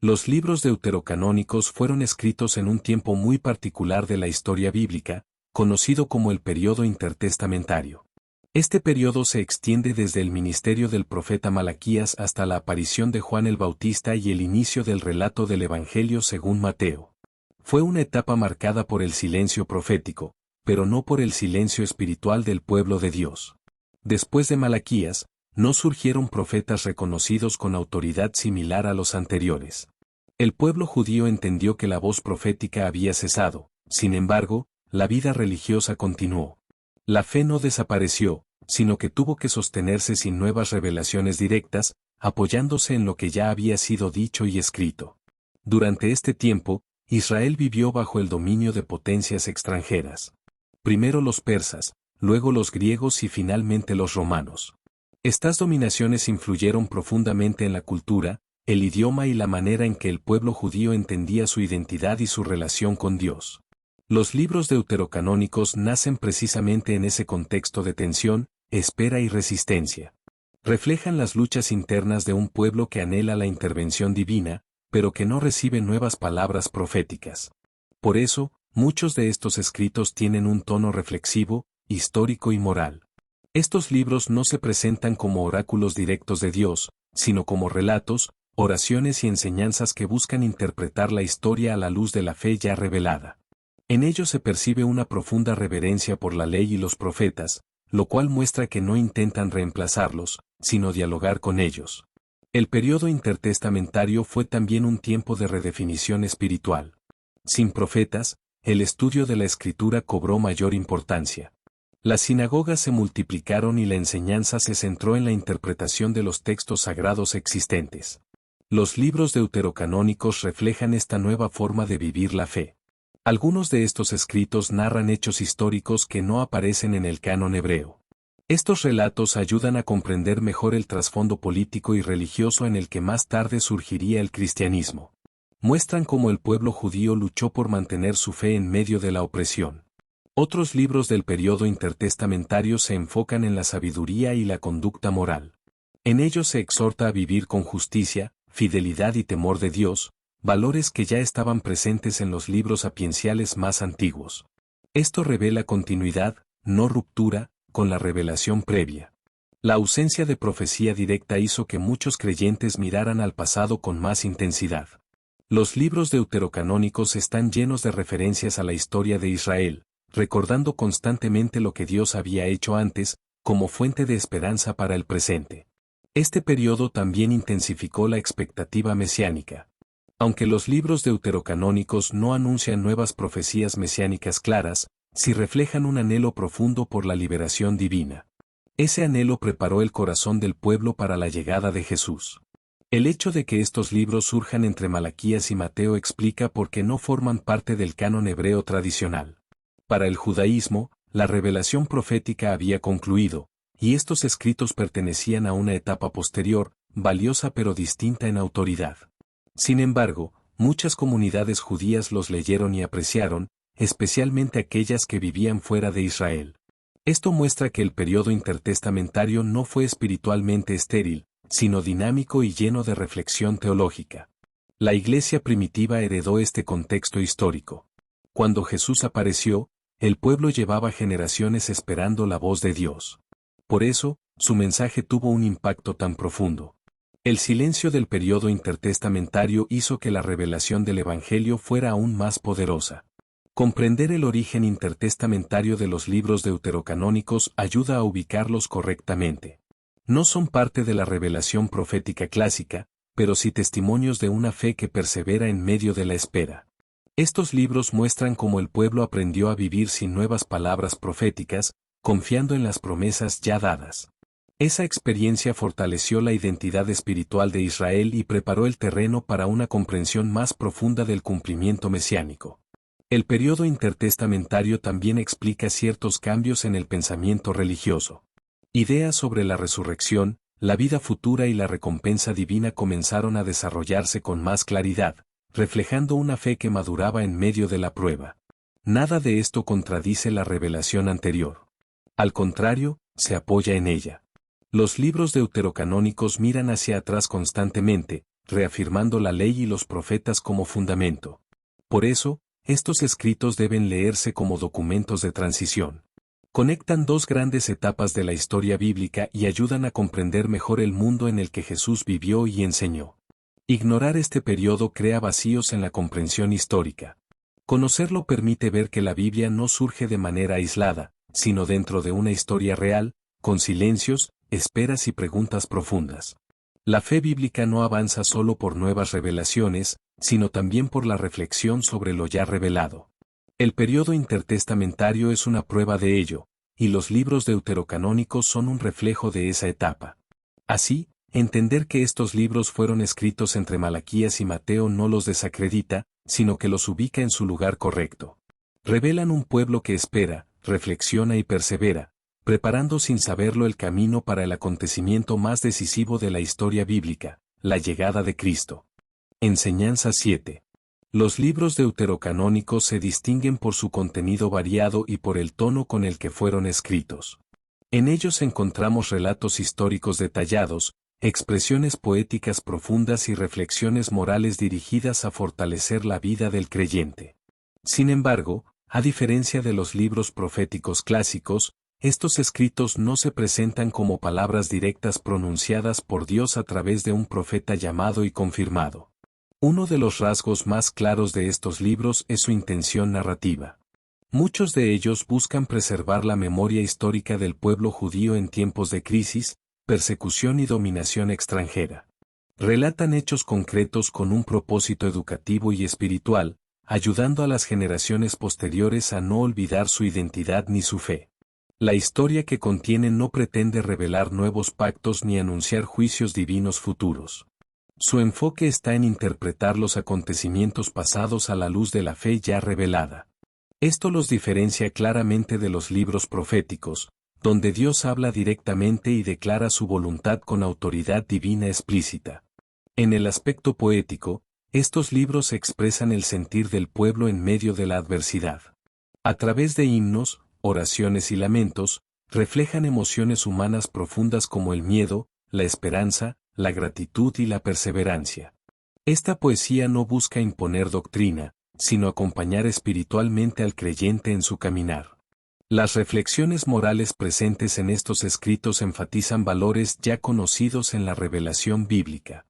Los libros deuterocanónicos fueron escritos en un tiempo muy particular de la historia bíblica, conocido como el período intertestamentario. Este período se extiende desde el ministerio del profeta Malaquías hasta la aparición de Juan el Bautista y el inicio del relato del Evangelio según Mateo. Fue una etapa marcada por el silencio profético, pero no por el silencio espiritual del pueblo de Dios. Después de Malaquías, no surgieron profetas reconocidos con autoridad similar a los anteriores. El pueblo judío entendió que la voz profética había cesado, sin embargo, la vida religiosa continuó. La fe no desapareció, sino que tuvo que sostenerse sin nuevas revelaciones directas, apoyándose en lo que ya había sido dicho y escrito. Durante este tiempo, Israel vivió bajo el dominio de potencias extranjeras. Primero los persas, luego los griegos y finalmente los romanos. Estas dominaciones influyeron profundamente en la cultura, el idioma y la manera en que el pueblo judío entendía su identidad y su relación con Dios. Los libros deuterocanónicos nacen precisamente en ese contexto de tensión, espera y resistencia. Reflejan las luchas internas de un pueblo que anhela la intervención divina, pero que no recibe nuevas palabras proféticas. Por eso, muchos de estos escritos tienen un tono reflexivo, histórico y moral. Estos libros no se presentan como oráculos directos de Dios, sino como relatos, oraciones y enseñanzas que buscan interpretar la historia a la luz de la fe ya revelada. En ellos se percibe una profunda reverencia por la ley y los profetas, lo cual muestra que no intentan reemplazarlos, sino dialogar con ellos. El período intertestamentario fue también un tiempo de redefinición espiritual. Sin profetas, el estudio de la Escritura cobró mayor importancia. Las sinagogas se multiplicaron y la enseñanza se centró en la interpretación de los textos sagrados existentes. Los libros deuterocanónicos reflejan esta nueva forma de vivir la fe. Algunos de estos escritos narran hechos históricos que no aparecen en el canon hebreo. Estos relatos ayudan a comprender mejor el trasfondo político y religioso en el que más tarde surgiría el cristianismo. Muestran cómo el pueblo judío luchó por mantener su fe en medio de la opresión. Otros libros del período intertestamentario se enfocan en la sabiduría y la conducta moral. En ellos se exhorta a vivir con justicia, fidelidad y temor de Dios, valores que ya estaban presentes en los libros sapienciales más antiguos. Esto revela continuidad, no ruptura, con la revelación previa. La ausencia de profecía directa hizo que muchos creyentes miraran al pasado con más intensidad. Los libros deuterocanónicos están llenos de referencias a la historia de Israel, recordando constantemente lo que Dios había hecho antes, como fuente de esperanza para el presente. Este periodo también intensificó la expectativa mesiánica. Aunque los libros deuterocanónicos no anuncian nuevas profecías mesiánicas claras, sí reflejan un anhelo profundo por la liberación divina. Ese anhelo preparó el corazón del pueblo para la llegada de Jesús. El hecho de que estos libros surjan entre Malaquías y Mateo explica por qué no forman parte del canon hebreo tradicional. Para el judaísmo, la revelación profética había concluido, y estos escritos pertenecían a una etapa posterior, valiosa pero distinta en autoridad. Sin embargo, muchas comunidades judías los leyeron y apreciaron, especialmente aquellas que vivían fuera de Israel. Esto muestra que el período intertestamentario no fue espiritualmente estéril, sino dinámico y lleno de reflexión teológica. La iglesia primitiva heredó este contexto histórico. Cuando Jesús apareció, el pueblo llevaba generaciones esperando la voz de Dios. Por eso, su mensaje tuvo un impacto tan profundo. El silencio del período intertestamentario hizo que la revelación del Evangelio fuera aún más poderosa. Comprender el origen intertestamentario de los libros deuterocanónicos ayuda a ubicarlos correctamente. No son parte de la revelación profética clásica, pero sí testimonios de una fe que persevera en medio de la espera. Estos libros muestran cómo el pueblo aprendió a vivir sin nuevas palabras proféticas, confiando en las promesas ya dadas. Esa experiencia fortaleció la identidad espiritual de Israel y preparó el terreno para una comprensión más profunda del cumplimiento mesiánico. El periodo intertestamentario también explica ciertos cambios en el pensamiento religioso. Ideas sobre la resurrección, la vida futura y la recompensa divina comenzaron a desarrollarse con más claridad, reflejando una fe que maduraba en medio de la prueba. Nada de esto contradice la revelación anterior. Al contrario, se apoya en ella. Los libros deuterocanónicos miran hacia atrás constantemente, reafirmando la ley y los profetas como fundamento. Por eso, estos escritos deben leerse como documentos de transición. Conectan dos grandes etapas de la historia bíblica y ayudan a comprender mejor el mundo en el que Jesús vivió y enseñó. Ignorar este periodo crea vacíos en la comprensión histórica. Conocerlo permite ver que la Biblia no surge de manera aislada, sino dentro de una historia real, con silencios, esperas y preguntas profundas. La fe bíblica no avanza solo por nuevas revelaciones, sino también por la reflexión sobre lo ya revelado. El periodo intertestamentario es una prueba de ello, y los libros deuterocanónicos son un reflejo de esa etapa. Así, entender que estos libros fueron escritos entre Malaquías y Mateo no los desacredita, sino que los ubica en su lugar correcto. Revelan un pueblo que espera, reflexiona y persevera, preparando sin saberlo el camino para el acontecimiento más decisivo de la historia bíblica, la llegada de Cristo. Enseñanza 7. Los libros deuterocanónicos se distinguen por su contenido variado y por el tono con el que fueron escritos. En ellos encontramos relatos históricos detallados, expresiones poéticas profundas y reflexiones morales dirigidas a fortalecer la vida del creyente. Sin embargo, a diferencia de los libros proféticos clásicos, estos escritos no se presentan como palabras directas pronunciadas por Dios a través de un profeta llamado y confirmado. Uno de los rasgos más claros de estos libros es su intención narrativa. Muchos de ellos buscan preservar la memoria histórica del pueblo judío en tiempos de crisis, persecución y dominación extranjera. Relatan hechos concretos con un propósito educativo y espiritual, ayudando a las generaciones posteriores a no olvidar su identidad ni su fe. La historia que contienen no pretende revelar nuevos pactos ni anunciar juicios divinos futuros. Su enfoque está en interpretar los acontecimientos pasados a la luz de la fe ya revelada. Esto los diferencia claramente de los libros proféticos, donde Dios habla directamente y declara su voluntad con autoridad divina explícita. En el aspecto poético, estos libros expresan el sentir del pueblo en medio de la adversidad. A través de himnos, oraciones y lamentos, reflejan emociones humanas profundas como el miedo, la esperanza, la gratitud y la perseverancia. Esta poesía no busca imponer doctrina, sino acompañar espiritualmente al creyente en su caminar. Las reflexiones morales presentes en estos escritos enfatizan valores ya conocidos en la revelación bíblica.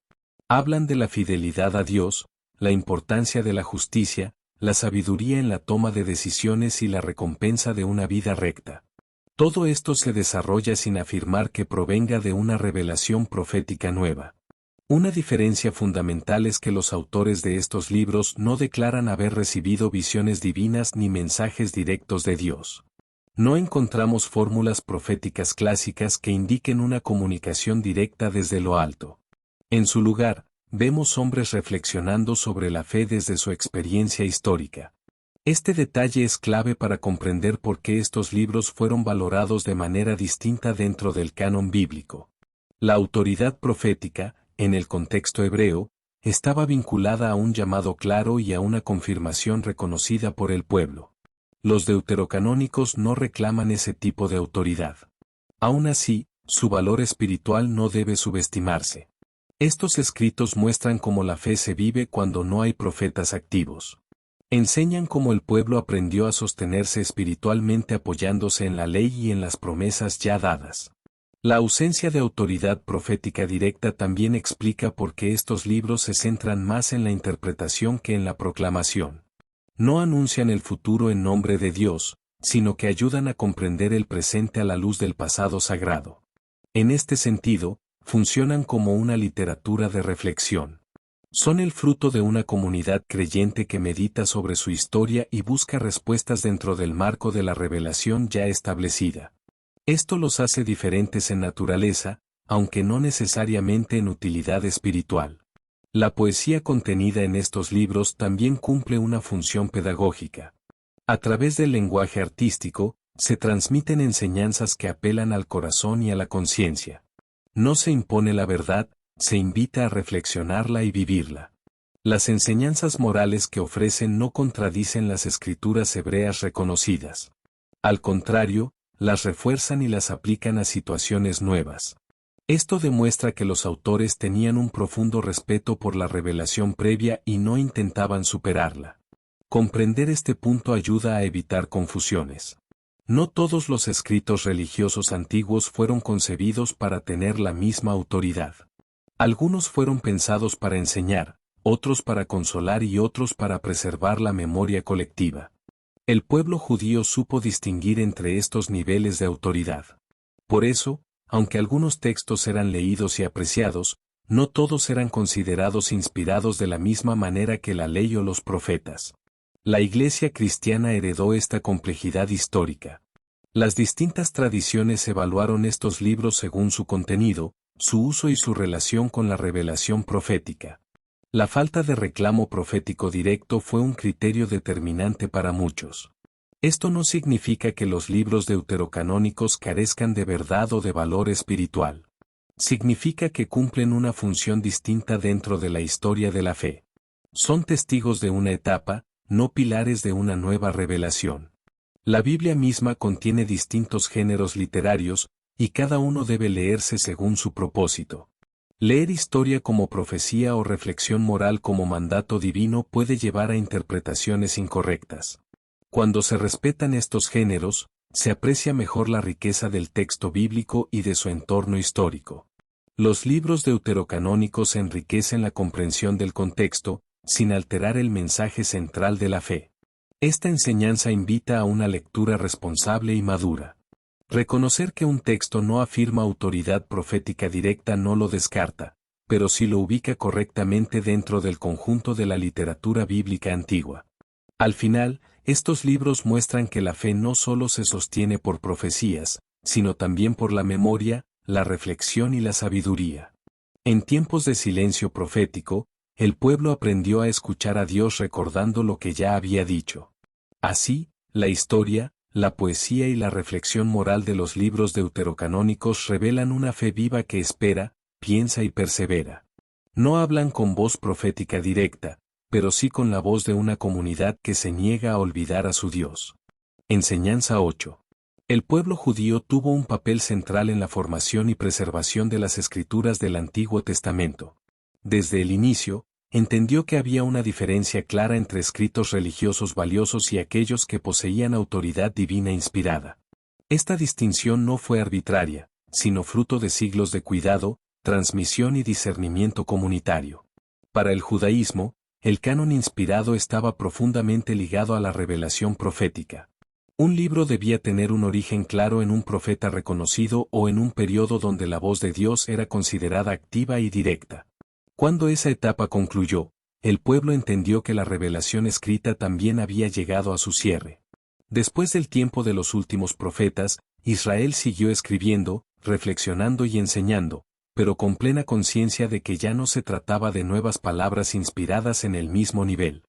Hablan de la fidelidad a Dios, la importancia de la justicia, la sabiduría en la toma de decisiones y la recompensa de una vida recta. Todo esto se desarrolla sin afirmar que provenga de una revelación profética nueva. Una diferencia fundamental es que los autores de estos libros no declaran haber recibido visiones divinas ni mensajes directos de Dios. No encontramos fórmulas proféticas clásicas que indiquen una comunicación directa desde lo alto. En su lugar, vemos hombres reflexionando sobre la fe desde su experiencia histórica. Este detalle es clave para comprender por qué estos libros fueron valorados de manera distinta dentro del canon bíblico. La autoridad profética, en el contexto hebreo, estaba vinculada a un llamado claro y a una confirmación reconocida por el pueblo. Los deuterocanónicos no reclaman ese tipo de autoridad. Aún así, su valor espiritual no debe subestimarse. Estos escritos muestran cómo la fe se vive cuando no hay profetas activos. Enseñan cómo el pueblo aprendió a sostenerse espiritualmente apoyándose en la ley y en las promesas ya dadas. La ausencia de autoridad profética directa también explica por qué estos libros se centran más en la interpretación que en la proclamación. No anuncian el futuro en nombre de Dios, sino que ayudan a comprender el presente a la luz del pasado sagrado. En este sentido, funcionan como una literatura de reflexión. Son el fruto de una comunidad creyente que medita sobre su historia y busca respuestas dentro del marco de la revelación ya establecida. Esto los hace diferentes en naturaleza, aunque no necesariamente en utilidad espiritual. La poesía contenida en estos libros también cumple una función pedagógica. A través del lenguaje artístico, se transmiten enseñanzas que apelan al corazón y a la conciencia. No se impone la verdad, se invita a reflexionarla y vivirla. Las enseñanzas morales que ofrecen no contradicen las escrituras hebreas reconocidas. Al contrario, las refuerzan y las aplican a situaciones nuevas. Esto demuestra que los autores tenían un profundo respeto por la revelación previa y no intentaban superarla. Comprender este punto ayuda a evitar confusiones. No todos los escritos religiosos antiguos fueron concebidos para tener la misma autoridad. Algunos fueron pensados para enseñar, otros para consolar y otros para preservar la memoria colectiva. El pueblo judío supo distinguir entre estos niveles de autoridad. Por eso, aunque algunos textos eran leídos y apreciados, no todos eran considerados inspirados de la misma manera que la ley o los profetas. La Iglesia cristiana heredó esta complejidad histórica. Las distintas tradiciones evaluaron estos libros según su contenido, su uso y su relación con la revelación profética. La falta de reclamo profético directo fue un criterio determinante para muchos. Esto no significa que los libros deuterocanónicos carezcan de verdad o de valor espiritual. Significa que cumplen una función distinta dentro de la historia de la fe. Son testigos de una etapa, no pilares de una nueva revelación. La Biblia misma contiene distintos géneros literarios, y cada uno debe leerse según su propósito. Leer historia como profecía o reflexión moral como mandato divino puede llevar a interpretaciones incorrectas. Cuando se respetan estos géneros, se aprecia mejor la riqueza del texto bíblico y de su entorno histórico. Los libros deuterocanónicos enriquecen la comprensión del contexto, sin alterar el mensaje central de la fe. Esta enseñanza invita a una lectura responsable y madura. Reconocer que un texto no afirma autoridad profética directa no lo descarta, pero sí lo ubica correctamente dentro del conjunto de la literatura bíblica antigua. Al final, estos libros muestran que la fe no solo se sostiene por profecías, sino también por la memoria, la reflexión y la sabiduría. En tiempos de silencio profético, el pueblo aprendió a escuchar a Dios recordando lo que ya había dicho. Así, la historia, la poesía y la reflexión moral de los libros deuterocanónicos revelan una fe viva que espera, piensa y persevera. No hablan con voz profética directa, pero sí con la voz de una comunidad que se niega a olvidar a su Dios. Enseñanza 8. El pueblo judío tuvo un papel central en la formación y preservación de las escrituras del Antiguo Testamento. Desde el inicio, entendió que había una diferencia clara entre escritos religiosos valiosos y aquellos que poseían autoridad divina inspirada. Esta distinción no fue arbitraria, sino fruto de siglos de cuidado, transmisión y discernimiento comunitario. Para el judaísmo, el canon inspirado estaba profundamente ligado a la revelación profética. Un libro debía tener un origen claro en un profeta reconocido o en un periodo donde la voz de Dios era considerada activa y directa. Cuando esa etapa concluyó, el pueblo entendió que la revelación escrita también había llegado a su cierre. Después del tiempo de los últimos profetas, Israel siguió escribiendo, reflexionando y enseñando, pero con plena conciencia de que ya no se trataba de nuevas palabras inspiradas en el mismo nivel.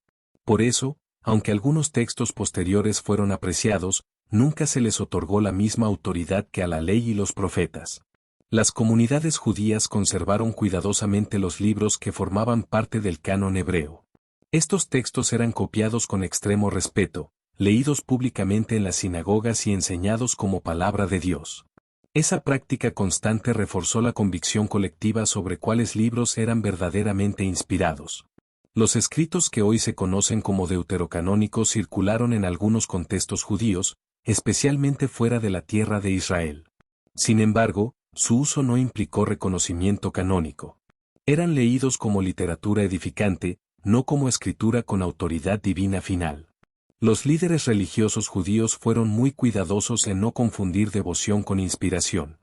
Por eso, aunque algunos textos posteriores fueron apreciados, nunca se les otorgó la misma autoridad que a la ley y los profetas. Las comunidades judías conservaron cuidadosamente los libros que formaban parte del canon hebreo. Estos textos eran copiados con extremo respeto, leídos públicamente en las sinagogas y enseñados como palabra de Dios. Esa práctica constante reforzó la convicción colectiva sobre cuáles libros eran verdaderamente inspirados. Los escritos que hoy se conocen como deuterocanónicos circularon en algunos contextos judíos, especialmente fuera de la tierra de Israel. Sin embargo, su uso no implicó reconocimiento canónico. Eran leídos como literatura edificante, no como escritura con autoridad divina final. Los líderes religiosos judíos fueron muy cuidadosos en no confundir devoción con inspiración.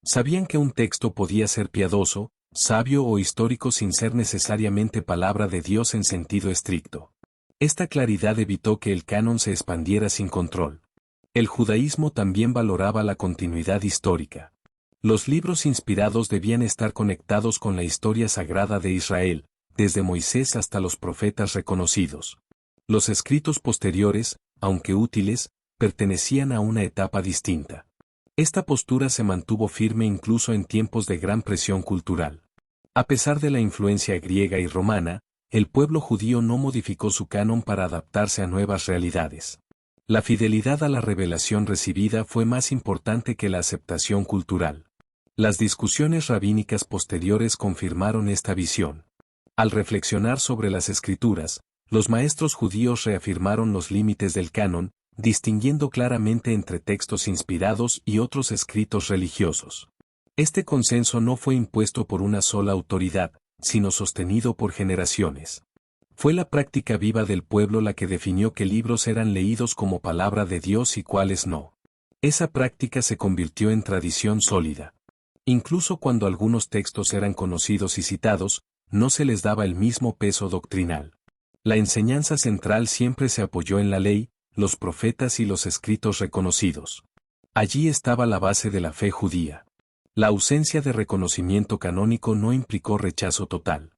Sabían que un texto podía ser piadoso, sabio o histórico sin ser necesariamente palabra de Dios en sentido estricto. Esta claridad evitó que el canon se expandiera sin control. El judaísmo también valoraba la continuidad histórica. Los libros inspirados debían estar conectados con la historia sagrada de Israel, desde Moisés hasta los profetas reconocidos. Los escritos posteriores, aunque útiles, pertenecían a una etapa distinta. Esta postura se mantuvo firme incluso en tiempos de gran presión cultural. A pesar de la influencia griega y romana, el pueblo judío no modificó su canon para adaptarse a nuevas realidades. La fidelidad a la revelación recibida fue más importante que la aceptación cultural. Las discusiones rabínicas posteriores confirmaron esta visión. Al reflexionar sobre las escrituras, los maestros judíos reafirmaron los límites del canon, distinguiendo claramente entre textos inspirados y otros escritos religiosos. Este consenso no fue impuesto por una sola autoridad, sino sostenido por generaciones. Fue la práctica viva del pueblo la que definió qué libros eran leídos como palabra de Dios y cuáles no. Esa práctica se convirtió en tradición sólida. Incluso cuando algunos textos eran conocidos y citados, no se les daba el mismo peso doctrinal. La enseñanza central siempre se apoyó en la ley, los profetas y los escritos reconocidos. Allí estaba la base de la fe judía. La ausencia de reconocimiento canónico no implicó rechazo total.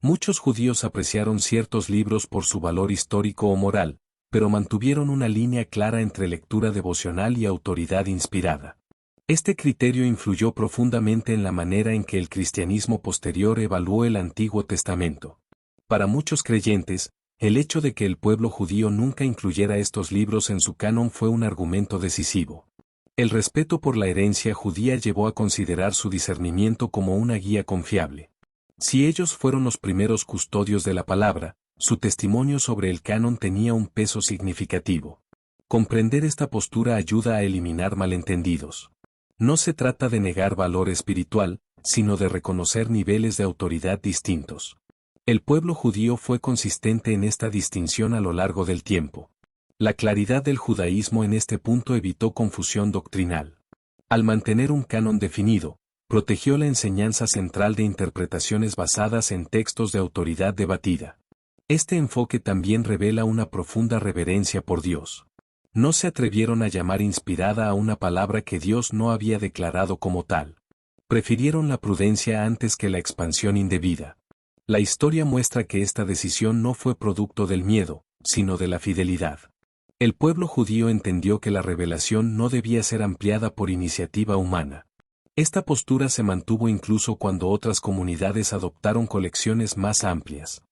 Muchos judíos apreciaron ciertos libros por su valor histórico o moral, pero mantuvieron una línea clara entre lectura devocional y autoridad inspirada. Este criterio influyó profundamente en la manera en que el cristianismo posterior evaluó el Antiguo Testamento. Para muchos creyentes, el hecho de que el pueblo judío nunca incluyera estos libros en su canon fue un argumento decisivo. El respeto por la herencia judía llevó a considerar su discernimiento como una guía confiable. Si ellos fueron los primeros custodios de la palabra, su testimonio sobre el canon tenía un peso significativo. Comprender esta postura ayuda a eliminar malentendidos. No se trata de negar valor espiritual, sino de reconocer niveles de autoridad distintos. El pueblo judío fue consistente en esta distinción a lo largo del tiempo. La claridad del judaísmo en este punto evitó confusión doctrinal. Al mantener un canon definido, protegió la enseñanza central de interpretaciones basadas en textos de autoridad debatida. Este enfoque también revela una profunda reverencia por Dios. No se atrevieron a llamar inspirada a una palabra que Dios no había declarado como tal. Prefirieron la prudencia antes que la expansión indebida. La historia muestra que esta decisión no fue producto del miedo, sino de la fidelidad. El pueblo judío entendió que la revelación no debía ser ampliada por iniciativa humana. Esta postura se mantuvo incluso cuando otras comunidades adoptaron colecciones más amplias.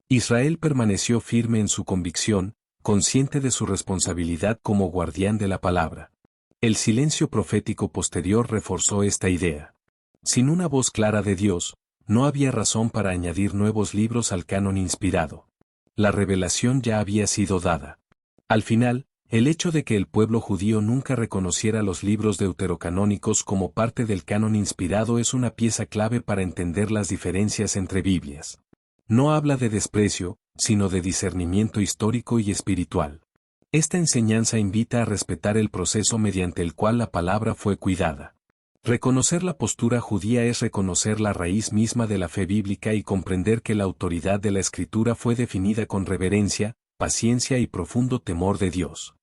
Israel permaneció firme en su convicción, consciente de su responsabilidad como guardián de la palabra. El silencio profético posterior reforzó esta idea. Sin una voz clara de Dios, no había razón para añadir nuevos libros al canon inspirado. La revelación ya había sido dada. Al final, el hecho de que el pueblo judío nunca reconociera los libros deuterocanónicos como parte del canon inspirado es una pieza clave para entender las diferencias entre Biblias. No habla de desprecio, sino de discernimiento histórico y espiritual. Esta enseñanza invita a respetar el proceso mediante el cual la palabra fue cuidada. Reconocer la postura judía es reconocer la raíz misma de la fe bíblica y comprender que la autoridad de la Escritura fue definida con reverencia, paciencia y profundo temor de Dios.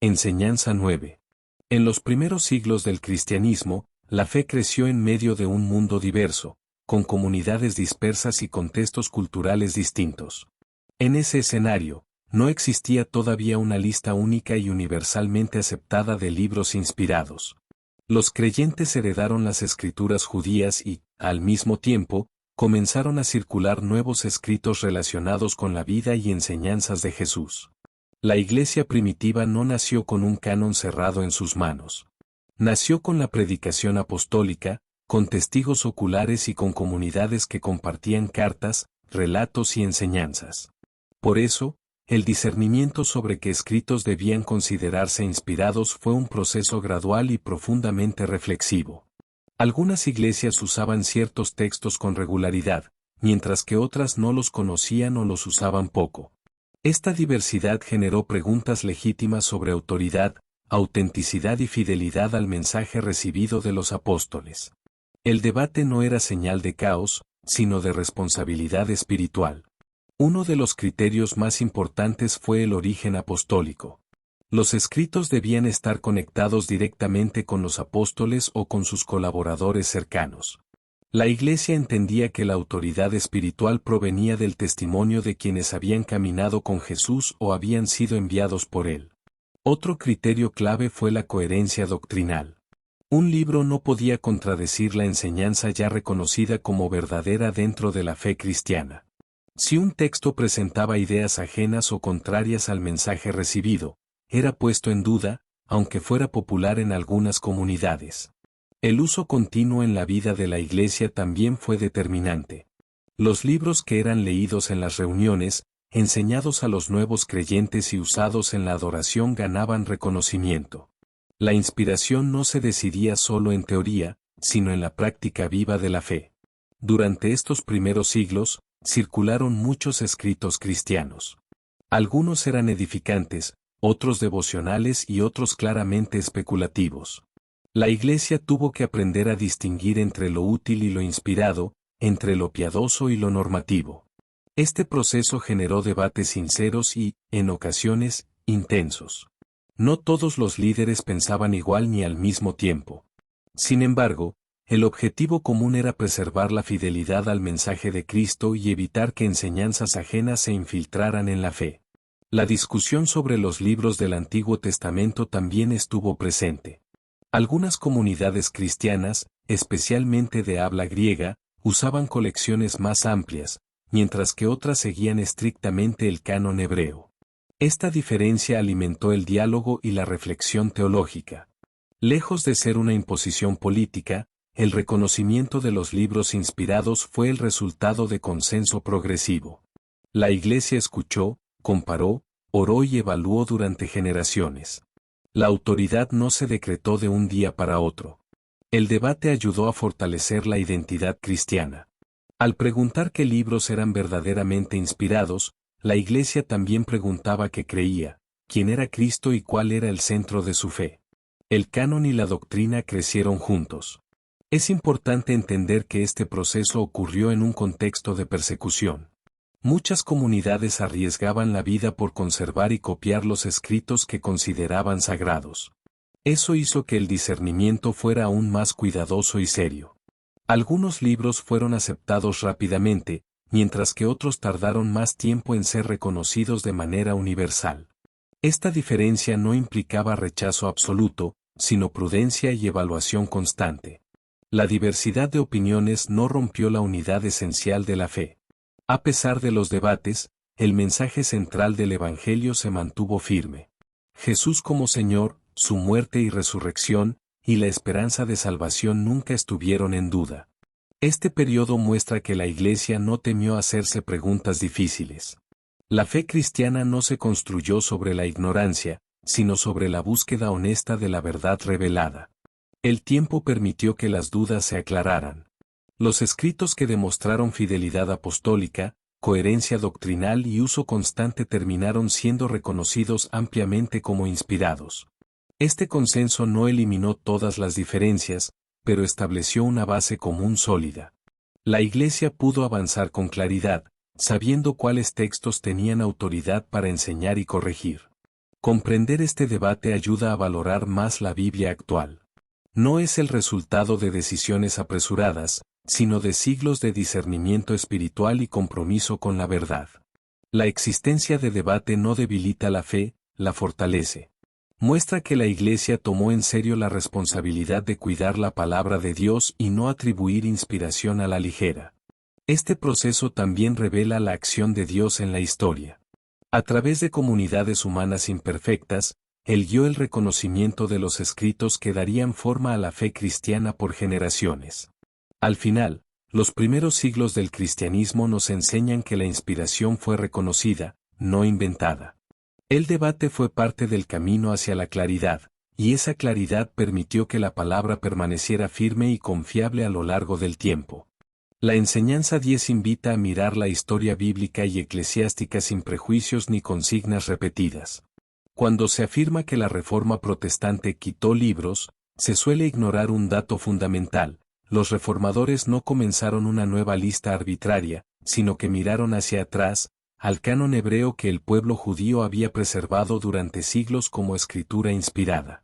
Enseñanza 9. En los primeros siglos del cristianismo, la fe creció en medio de un mundo diverso, con comunidades dispersas y contextos culturales distintos. En ese escenario, no existía todavía una lista única y universalmente aceptada de libros inspirados. Los creyentes heredaron las escrituras judías y, al mismo tiempo, comenzaron a circular nuevos escritos relacionados con la vida y enseñanzas de Jesús. La iglesia primitiva no nació con un canon cerrado en sus manos. Nació con la predicación apostólica, con testigos oculares y con comunidades que compartían cartas, relatos y enseñanzas. Por eso, el discernimiento sobre qué escritos debían considerarse inspirados fue un proceso gradual y profundamente reflexivo. Algunas iglesias usaban ciertos textos con regularidad, mientras que otras no los conocían o los usaban poco. Esta diversidad generó preguntas legítimas sobre autoridad, autenticidad y fidelidad al mensaje recibido de los apóstoles. El debate no era señal de caos, sino de responsabilidad espiritual. Uno de los criterios más importantes fue el origen apostólico. Los escritos debían estar conectados directamente con los apóstoles o con sus colaboradores cercanos. La Iglesia entendía que la autoridad espiritual provenía del testimonio de quienes habían caminado con Jesús o habían sido enviados por él. Otro criterio clave fue la coherencia doctrinal. Un libro no podía contradecir la enseñanza ya reconocida como verdadera dentro de la fe cristiana. Si un texto presentaba ideas ajenas o contrarias al mensaje recibido, era puesto en duda, aunque fuera popular en algunas comunidades. El uso continuo en la vida de la Iglesia también fue determinante. Los libros que eran leídos en las reuniones, enseñados a los nuevos creyentes y usados en la adoración ganaban reconocimiento. La inspiración no se decidía solo en teoría, sino en la práctica viva de la fe. Durante estos primeros siglos, circularon muchos escritos cristianos. Algunos eran edificantes, otros devocionales y otros claramente especulativos. La Iglesia tuvo que aprender a distinguir entre lo útil y lo inspirado, entre lo piadoso y lo normativo. Este proceso generó debates sinceros y, en ocasiones, intensos. No todos los líderes pensaban igual ni al mismo tiempo. Sin embargo, el objetivo común era preservar la fidelidad al mensaje de Cristo y evitar que enseñanzas ajenas se infiltraran en la fe. La discusión sobre los libros del Antiguo Testamento también estuvo presente. Algunas comunidades cristianas, especialmente de habla griega, usaban colecciones más amplias, mientras que otras seguían estrictamente el canon hebreo. Esta diferencia alimentó el diálogo y la reflexión teológica. Lejos de ser una imposición política, el reconocimiento de los libros inspirados fue el resultado de consenso progresivo. La Iglesia escuchó, comparó, oró y evaluó durante generaciones. La autoridad no se decretó de un día para otro. El debate ayudó a fortalecer la identidad cristiana. Al preguntar qué libros eran verdaderamente inspirados, la Iglesia también preguntaba qué creía, quién era Cristo y cuál era el centro de su fe. El canon y la doctrina crecieron juntos. Es importante entender que este proceso ocurrió en un contexto de persecución. Muchas comunidades arriesgaban la vida por conservar y copiar los escritos que consideraban sagrados. Eso hizo que el discernimiento fuera aún más cuidadoso y serio. Algunos libros fueron aceptados rápidamente, mientras que otros tardaron más tiempo en ser reconocidos de manera universal. Esta diferencia no implicaba rechazo absoluto, sino prudencia y evaluación constante. La diversidad de opiniones no rompió la unidad esencial de la fe. A pesar de los debates, el mensaje central del Evangelio se mantuvo firme. Jesús como Señor, su muerte y resurrección, y la esperanza de salvación nunca estuvieron en duda. Este periodo muestra que la Iglesia no temió hacerse preguntas difíciles. La fe cristiana no se construyó sobre la ignorancia, sino sobre la búsqueda honesta de la verdad revelada. El tiempo permitió que las dudas se aclararan. Los escritos que demostraron fidelidad apostólica, coherencia doctrinal y uso constante terminaron siendo reconocidos ampliamente como inspirados. Este consenso no eliminó todas las diferencias, pero estableció una base común sólida. La Iglesia pudo avanzar con claridad, sabiendo cuáles textos tenían autoridad para enseñar y corregir. Comprender este debate ayuda a valorar más la Biblia actual. No es el resultado de decisiones apresuradas, sino de siglos de discernimiento espiritual y compromiso con la verdad. La existencia de debate no debilita la fe, la fortalece. Muestra que la Iglesia tomó en serio la responsabilidad de cuidar la palabra de Dios y no atribuir inspiración a la ligera. Este proceso también revela la acción de Dios en la historia. A través de comunidades humanas imperfectas, Él guió el reconocimiento de los escritos que darían forma a la fe cristiana por generaciones. Al final, los primeros siglos del cristianismo nos enseñan que la inspiración fue reconocida, no inventada. El debate fue parte del camino hacia la claridad, y esa claridad permitió que la palabra permaneciera firme y confiable a lo largo del tiempo. La enseñanza 10 invita a mirar la historia bíblica y eclesiástica sin prejuicios ni consignas repetidas. Cuando se afirma que la Reforma Protestante quitó libros, se suele ignorar un dato fundamental. Los reformadores no comenzaron una nueva lista arbitraria, sino que miraron hacia atrás, al canon hebreo que el pueblo judío había preservado durante siglos como escritura inspirada.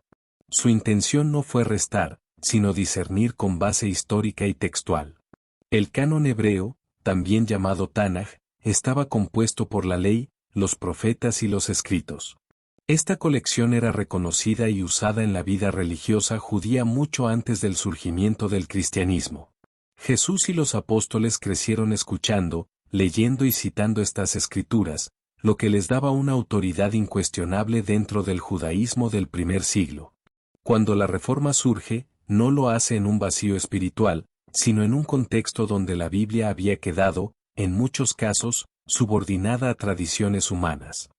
Su intención no fue restar, sino discernir con base histórica y textual. El canon hebreo, también llamado Tanaj, estaba compuesto por la ley, los profetas y los escritos. Esta colección era reconocida y usada en la vida religiosa judía mucho antes del surgimiento del cristianismo. Jesús y los apóstoles crecieron escuchando, leyendo y citando estas escrituras, lo que les daba una autoridad incuestionable dentro del judaísmo del primer siglo. Cuando la Reforma surge, no lo hace en un vacío espiritual, sino en un contexto donde la Biblia había quedado, en muchos casos, subordinada a tradiciones humanas.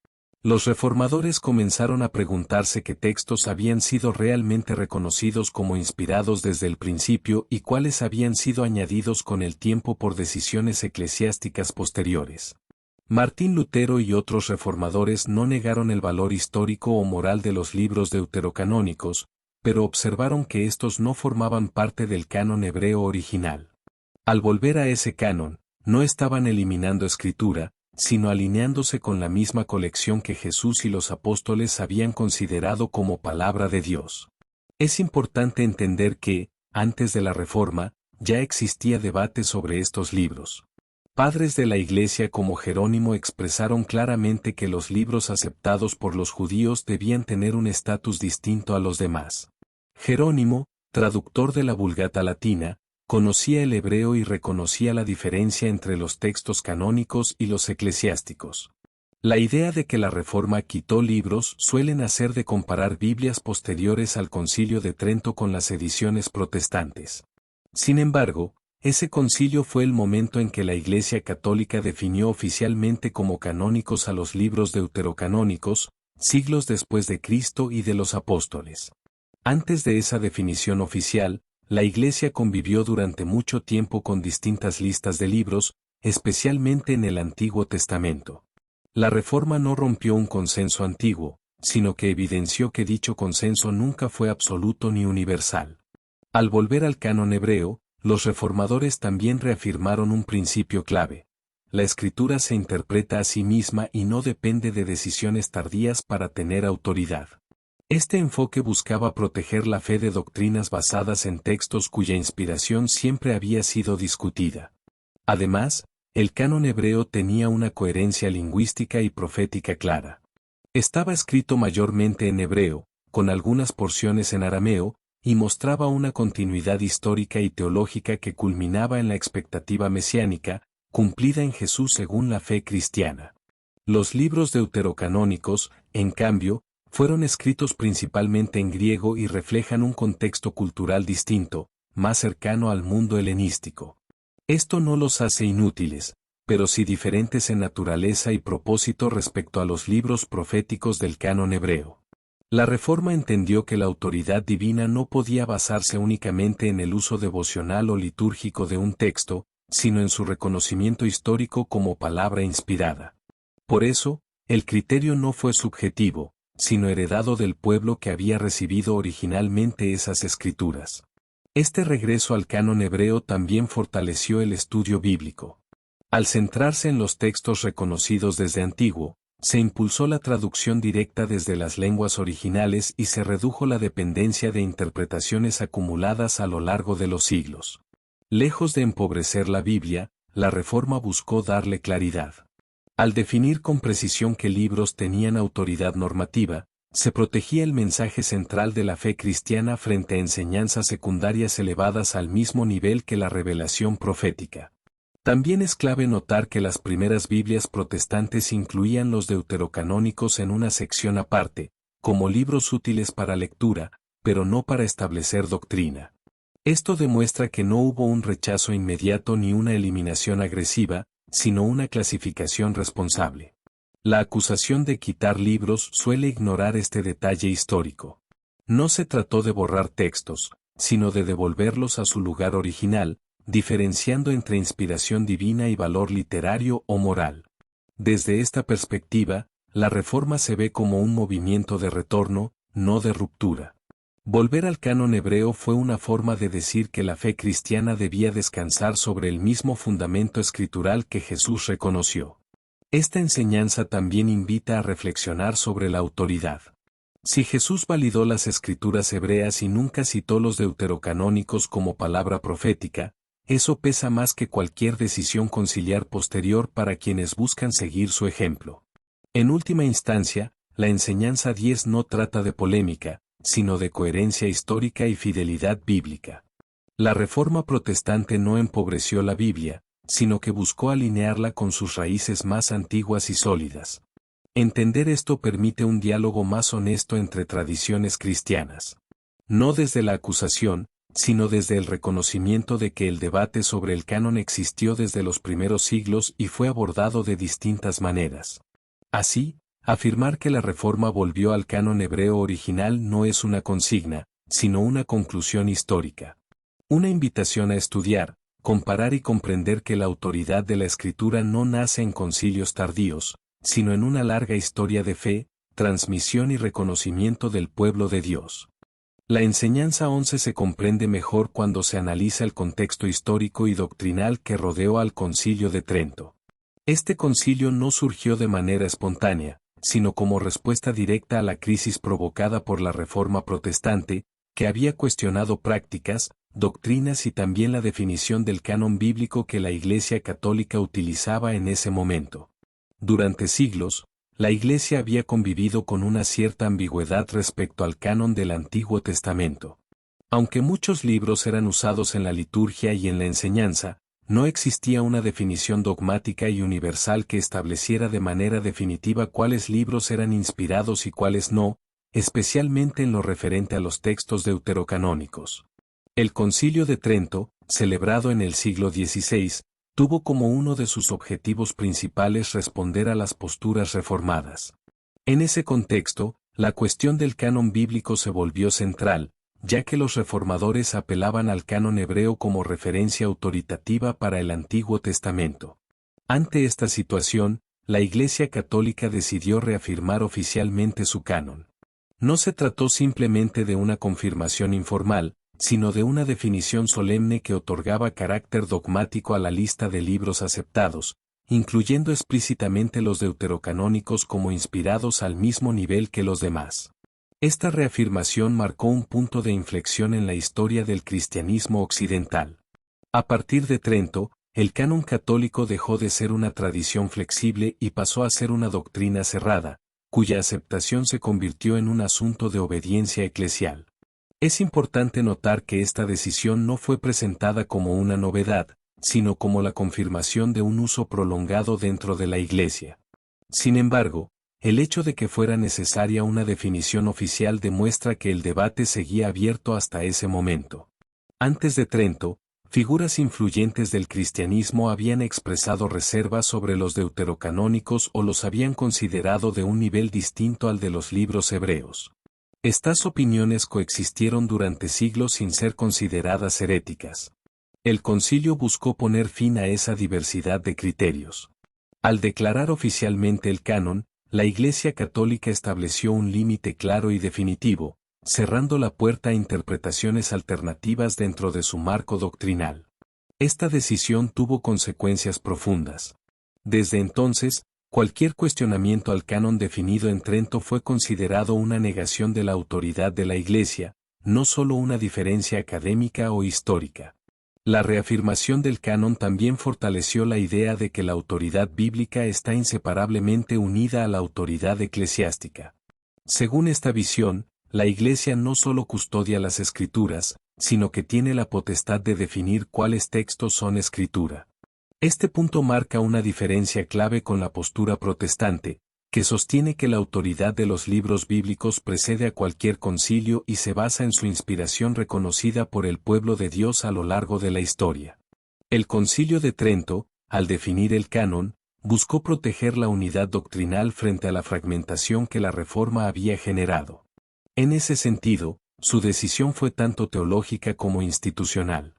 Los reformadores comenzaron a preguntarse qué textos habían sido realmente reconocidos como inspirados desde el principio y cuáles habían sido añadidos con el tiempo por decisiones eclesiásticas posteriores. Martín Lutero y otros reformadores no negaron el valor histórico o moral de los libros deuterocanónicos, pero observaron que estos no formaban parte del canon hebreo original. Al volver a ese canon, no estaban eliminando escritura, sino alineándose con la misma colección que Jesús y los apóstoles habían considerado como palabra de Dios. Es importante entender que, antes de la Reforma, ya existía debate sobre estos libros. Padres de la Iglesia como Jerónimo expresaron claramente que los libros aceptados por los judíos debían tener un estatus distinto a los demás. Jerónimo, traductor de la Vulgata latina, conocía el hebreo y reconocía la diferencia entre los textos canónicos y los eclesiásticos. La idea de que la Reforma quitó libros suele nacer de comparar Biblias posteriores al Concilio de Trento con las ediciones protestantes. Sin embargo, ese concilio fue el momento en que la Iglesia Católica definió oficialmente como canónicos a los libros deuterocanónicos, siglos después de Cristo y de los apóstoles. Antes de esa definición oficial, la Iglesia convivió durante mucho tiempo con distintas listas de libros, especialmente en el Antiguo Testamento. La Reforma no rompió un consenso antiguo, sino que evidenció que dicho consenso nunca fue absoluto ni universal. Al volver al canon hebreo, los reformadores también reafirmaron un principio clave. La Escritura se interpreta a sí misma y no depende de decisiones tardías para tener autoridad. Este enfoque buscaba proteger la fe de doctrinas basadas en textos cuya inspiración siempre había sido discutida. Además, el canon hebreo tenía una coherencia lingüística y profética clara. Estaba escrito mayormente en hebreo, con algunas porciones en arameo, y mostraba una continuidad histórica y teológica que culminaba en la expectativa mesiánica, cumplida en Jesús según la fe cristiana. Los libros deuterocanónicos, en cambio, fueron escritos principalmente en griego y reflejan un contexto cultural distinto, más cercano al mundo helenístico. Esto no los hace inútiles, pero sí diferentes en naturaleza y propósito respecto a los libros proféticos del canon hebreo. La Reforma entendió que la autoridad divina no podía basarse únicamente en el uso devocional o litúrgico de un texto, sino en su reconocimiento histórico como palabra inspirada. Por eso, el criterio no fue subjetivo, sino heredado del pueblo que había recibido originalmente esas escrituras. Este regreso al canon hebreo también fortaleció el estudio bíblico. Al centrarse en los textos reconocidos desde antiguo, se impulsó la traducción directa desde las lenguas originales y se redujo la dependencia de interpretaciones acumuladas a lo largo de los siglos. Lejos de empobrecer la Biblia, la Reforma buscó darle claridad. Al definir con precisión qué libros tenían autoridad normativa, se protegía el mensaje central de la fe cristiana frente a enseñanzas secundarias elevadas al mismo nivel que la revelación profética. También es clave notar que las primeras Biblias protestantes incluían los deuterocanónicos en una sección aparte, como libros útiles para lectura, pero no para establecer doctrina. Esto demuestra que no hubo un rechazo inmediato ni una eliminación agresiva, sino una clasificación responsable. La acusación de quitar libros suele ignorar este detalle histórico. No se trató de borrar textos, sino de devolverlos a su lugar original, diferenciando entre inspiración divina y valor literario o moral. Desde esta perspectiva, la Reforma se ve como un movimiento de retorno, no de ruptura. Volver al canon hebreo fue una forma de decir que la fe cristiana debía descansar sobre el mismo fundamento escritural que Jesús reconoció. Esta enseñanza también invita a reflexionar sobre la autoridad. Si Jesús validó las escrituras hebreas y nunca citó los deuterocanónicos como palabra profética, eso pesa más que cualquier decisión conciliar posterior para quienes buscan seguir su ejemplo. En última instancia, la enseñanza 10 no trata de polémica, sino de coherencia histórica y fidelidad bíblica. La Reforma protestante no empobreció la Biblia, sino que buscó alinearla con sus raíces más antiguas y sólidas. Entender esto permite un diálogo más honesto entre tradiciones cristianas. No desde la acusación, sino desde el reconocimiento de que el debate sobre el canon existió desde los primeros siglos y fue abordado de distintas maneras. Así, afirmar que la Reforma volvió al canon hebreo original no es una consigna, sino una conclusión histórica. Una invitación a estudiar, comparar y comprender que la autoridad de la Escritura no nace en concilios tardíos, sino en una larga historia de fe, transmisión y reconocimiento del pueblo de Dios. La enseñanza 11 se comprende mejor cuando se analiza el contexto histórico y doctrinal que rodeó al Concilio de Trento. Este concilio no surgió de manera espontánea, sino como respuesta directa a la crisis provocada por la Reforma protestante, que había cuestionado prácticas, doctrinas y también la definición del canon bíblico que la Iglesia católica utilizaba en ese momento. Durante siglos, la Iglesia había convivido con una cierta ambigüedad respecto al canon del Antiguo Testamento. Aunque muchos libros eran usados en la liturgia y en la enseñanza, no existía una definición dogmática y universal que estableciera de manera definitiva cuáles libros eran inspirados y cuáles no, especialmente en lo referente a los textos deuterocanónicos. El Concilio de Trento, celebrado en el siglo XVI, tuvo como uno de sus objetivos principales responder a las posturas reformadas. En ese contexto, la cuestión del canon bíblico se volvió central, ya que los reformadores apelaban al canon hebreo como referencia autoritativa para el Antiguo Testamento. Ante esta situación, la Iglesia Católica decidió reafirmar oficialmente su canon. No se trató simplemente de una confirmación informal, sino de una definición solemne que otorgaba carácter dogmático a la lista de libros aceptados, incluyendo explícitamente los deuterocanónicos como inspirados al mismo nivel que los demás. Esta reafirmación marcó un punto de inflexión en la historia del cristianismo occidental. A partir de Trento, el canon católico dejó de ser una tradición flexible y pasó a ser una doctrina cerrada, cuya aceptación se convirtió en un asunto de obediencia eclesial. Es importante notar que esta decisión no fue presentada como una novedad, sino como la confirmación de un uso prolongado dentro de la Iglesia. Sin embargo, el hecho de que fuera necesaria una definición oficial demuestra que el debate seguía abierto hasta ese momento. Antes de Trento, figuras influyentes del cristianismo habían expresado reservas sobre los deuterocanónicos o los habían considerado de un nivel distinto al de los libros hebreos. Estas opiniones coexistieron durante siglos sin ser consideradas heréticas. El concilio buscó poner fin a esa diversidad de criterios. Al declarar oficialmente el canon, la Iglesia Católica estableció un límite claro y definitivo, cerrando la puerta a interpretaciones alternativas dentro de su marco doctrinal. Esta decisión tuvo consecuencias profundas. Desde entonces, cualquier cuestionamiento al canon definido en Trento fue considerado una negación de la autoridad de la Iglesia, no solo una diferencia académica o histórica. La reafirmación del canon también fortaleció la idea de que la autoridad bíblica está inseparablemente unida a la autoridad eclesiástica. Según esta visión, la Iglesia no solo custodia las Escrituras, sino que tiene la potestad de definir cuáles textos son Escritura. Este punto marca una diferencia clave con la postura protestante, que sostiene que la autoridad de los libros bíblicos precede a cualquier concilio y se basa en su inspiración reconocida por el pueblo de Dios a lo largo de la historia. El Concilio de Trento, al definir el canon, buscó proteger la unidad doctrinal frente a la fragmentación que la Reforma había generado. En ese sentido, su decisión fue tanto teológica como institucional.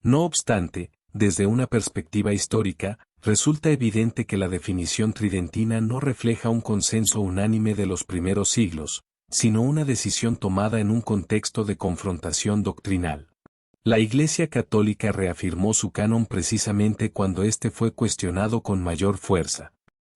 No obstante, desde una perspectiva histórica, resulta evidente que la definición tridentina no refleja un consenso unánime de los primeros siglos, sino una decisión tomada en un contexto de confrontación doctrinal. La Iglesia Católica reafirmó su canon precisamente cuando éste fue cuestionado con mayor fuerza.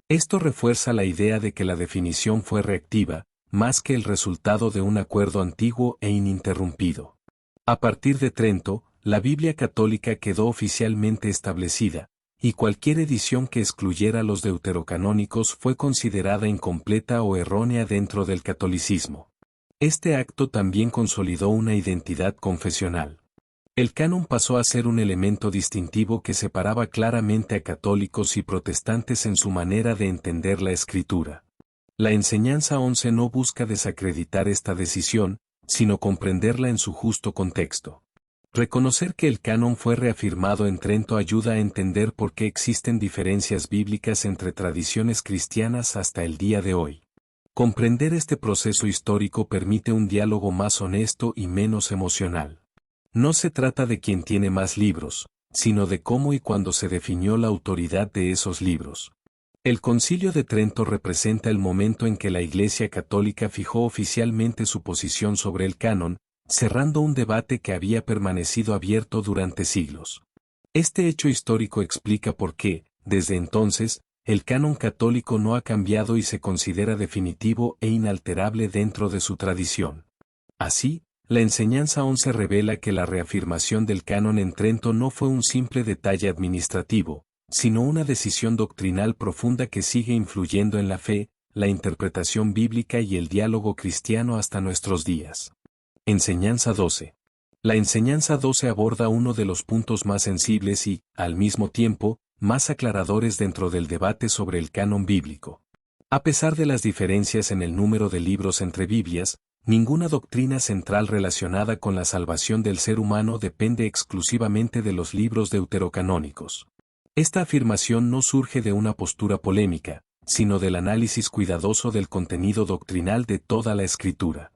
Esto refuerza la idea de que la definición fue reactiva, más que el resultado de un acuerdo antiguo e ininterrumpido. A partir de Trento, la Biblia católica quedó oficialmente establecida, y cualquier edición que excluyera los deuterocanónicos fue considerada incompleta o errónea dentro del catolicismo. Este acto también consolidó una identidad confesional. El canon pasó a ser un elemento distintivo que separaba claramente a católicos y protestantes en su manera de entender la Escritura. La enseñanza 11 no busca desacreditar esta decisión, sino comprenderla en su justo contexto. Reconocer que el canon fue reafirmado en Trento ayuda a entender por qué existen diferencias bíblicas entre tradiciones cristianas hasta el día de hoy. Comprender este proceso histórico permite un diálogo más honesto y menos emocional. No se trata de quién tiene más libros, sino de cómo y cuándo se definió la autoridad de esos libros. El Concilio de Trento representa el momento en que la Iglesia Católica fijó oficialmente su posición sobre el canon, cerrando un debate que había permanecido abierto durante siglos. Este hecho histórico explica por qué, desde entonces, el canon católico no ha cambiado y se considera definitivo e inalterable dentro de su tradición. Así, la enseñanza 11 revela que la reafirmación del canon en Trento no fue un simple detalle administrativo, sino una decisión doctrinal profunda que sigue influyendo en la fe, la interpretación bíblica y el diálogo cristiano hasta nuestros días. Enseñanza 12. La enseñanza 12 aborda uno de los puntos más sensibles y, al mismo tiempo, más aclaradores dentro del debate sobre el canon bíblico. A pesar de las diferencias en el número de libros entre Biblias, ninguna doctrina central relacionada con la salvación del ser humano depende exclusivamente de los libros deuterocanónicos. Esta afirmación no surge de una postura polémica, sino del análisis cuidadoso del contenido doctrinal de toda la Escritura.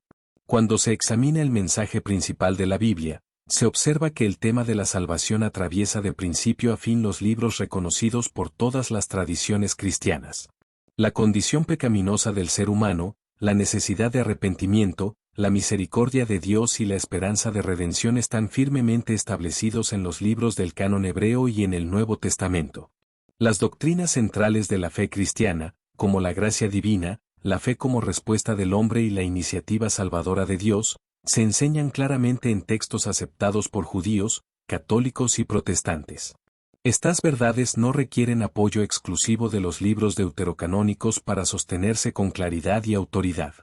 Cuando se examina el mensaje principal de la Biblia, se observa que el tema de la salvación atraviesa de principio a fin los libros reconocidos por todas las tradiciones cristianas. La condición pecaminosa del ser humano, la necesidad de arrepentimiento, la misericordia de Dios y la esperanza de redención están firmemente establecidos en los libros del canon hebreo y en el Nuevo Testamento. Las doctrinas centrales de la fe cristiana, como la gracia divina, la fe como respuesta del hombre y la iniciativa salvadora de Dios, se enseñan claramente en textos aceptados por judíos, católicos y protestantes. Estas verdades no requieren apoyo exclusivo de los libros deuterocanónicos para sostenerse con claridad y autoridad.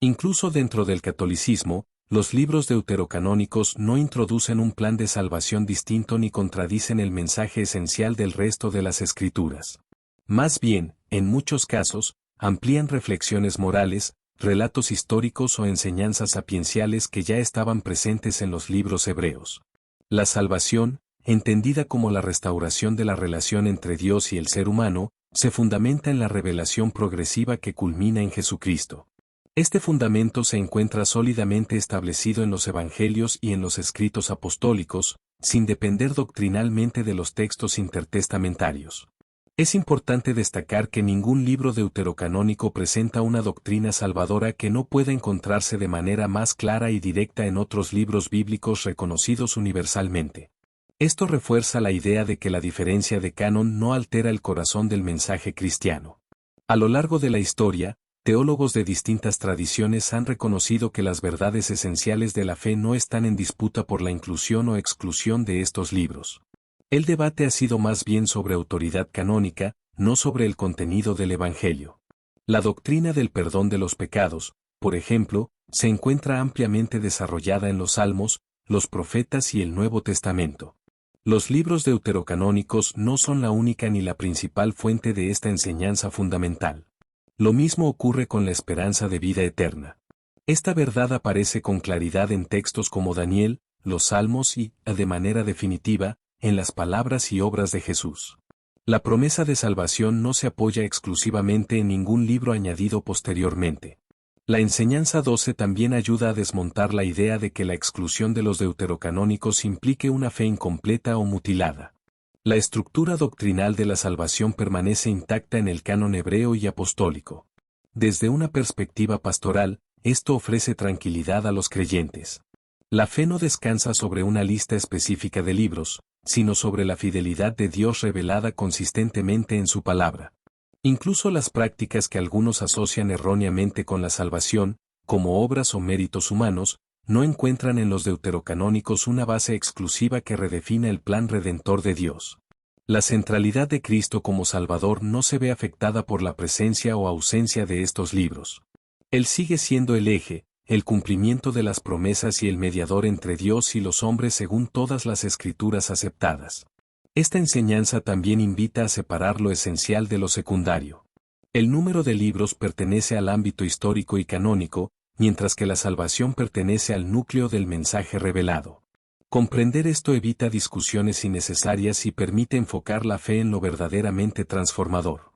Incluso dentro del catolicismo, los libros deuterocanónicos no introducen un plan de salvación distinto ni contradicen el mensaje esencial del resto de las Escrituras. Más bien, en muchos casos, amplían reflexiones morales, relatos históricos o enseñanzas sapienciales que ya estaban presentes en los libros hebreos. La salvación, entendida como la restauración de la relación entre Dios y el ser humano, se fundamenta en la revelación progresiva que culmina en Jesucristo. Este fundamento se encuentra sólidamente establecido en los evangelios y en los escritos apostólicos, sin depender doctrinalmente de los textos intertestamentarios. Es importante destacar que ningún libro deuterocanónico presenta una doctrina salvadora que no pueda encontrarse de manera más clara y directa en otros libros bíblicos reconocidos universalmente. Esto refuerza la idea de que la diferencia de canon no altera el corazón del mensaje cristiano. A lo largo de la historia, teólogos de distintas tradiciones han reconocido que las verdades esenciales de la fe no están en disputa por la inclusión o exclusión de estos libros. El debate ha sido más bien sobre autoridad canónica, no sobre el contenido del Evangelio. La doctrina del perdón de los pecados, por ejemplo, se encuentra ampliamente desarrollada en los Salmos, los Profetas y el Nuevo Testamento. Los libros deuterocanónicos no son la única ni la principal fuente de esta enseñanza fundamental. Lo mismo ocurre con la esperanza de vida eterna. Esta verdad aparece con claridad en textos como Daniel, los Salmos y, de manera definitiva, en las palabras y obras de Jesús. La promesa de salvación no se apoya exclusivamente en ningún libro añadido posteriormente. La enseñanza 12 también ayuda a desmontar la idea de que la exclusión de los deuterocanónicos implique una fe incompleta o mutilada. La estructura doctrinal de la salvación permanece intacta en el canon hebreo y apostólico. Desde una perspectiva pastoral, esto ofrece tranquilidad a los creyentes. La fe no descansa sobre una lista específica de libros, sino sobre la fidelidad de Dios revelada consistentemente en su palabra. Incluso las prácticas que algunos asocian erróneamente con la salvación, como obras o méritos humanos, no encuentran en los deuterocanónicos una base exclusiva que redefina el plan redentor de Dios. La centralidad de Cristo como Salvador no se ve afectada por la presencia o ausencia de estos libros. Él sigue siendo el eje, el cumplimiento de las promesas y el mediador entre Dios y los hombres según todas las escrituras aceptadas. Esta enseñanza también invita a separar lo esencial de lo secundario. El número de libros pertenece al ámbito histórico y canónico, mientras que la salvación pertenece al núcleo del mensaje revelado. Comprender esto evita discusiones innecesarias y permite enfocar la fe en lo verdaderamente transformador.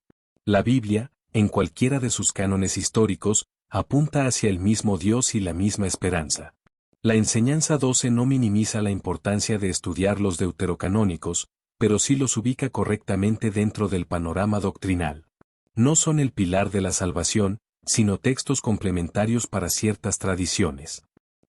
La Biblia, en cualquiera de sus cánones históricos, apunta hacia el mismo Dios y la misma esperanza. La enseñanza 12 no minimiza la importancia de estudiar los deuterocanónicos, pero sí los ubica correctamente dentro del panorama doctrinal. No son el pilar de la salvación, sino textos complementarios para ciertas tradiciones.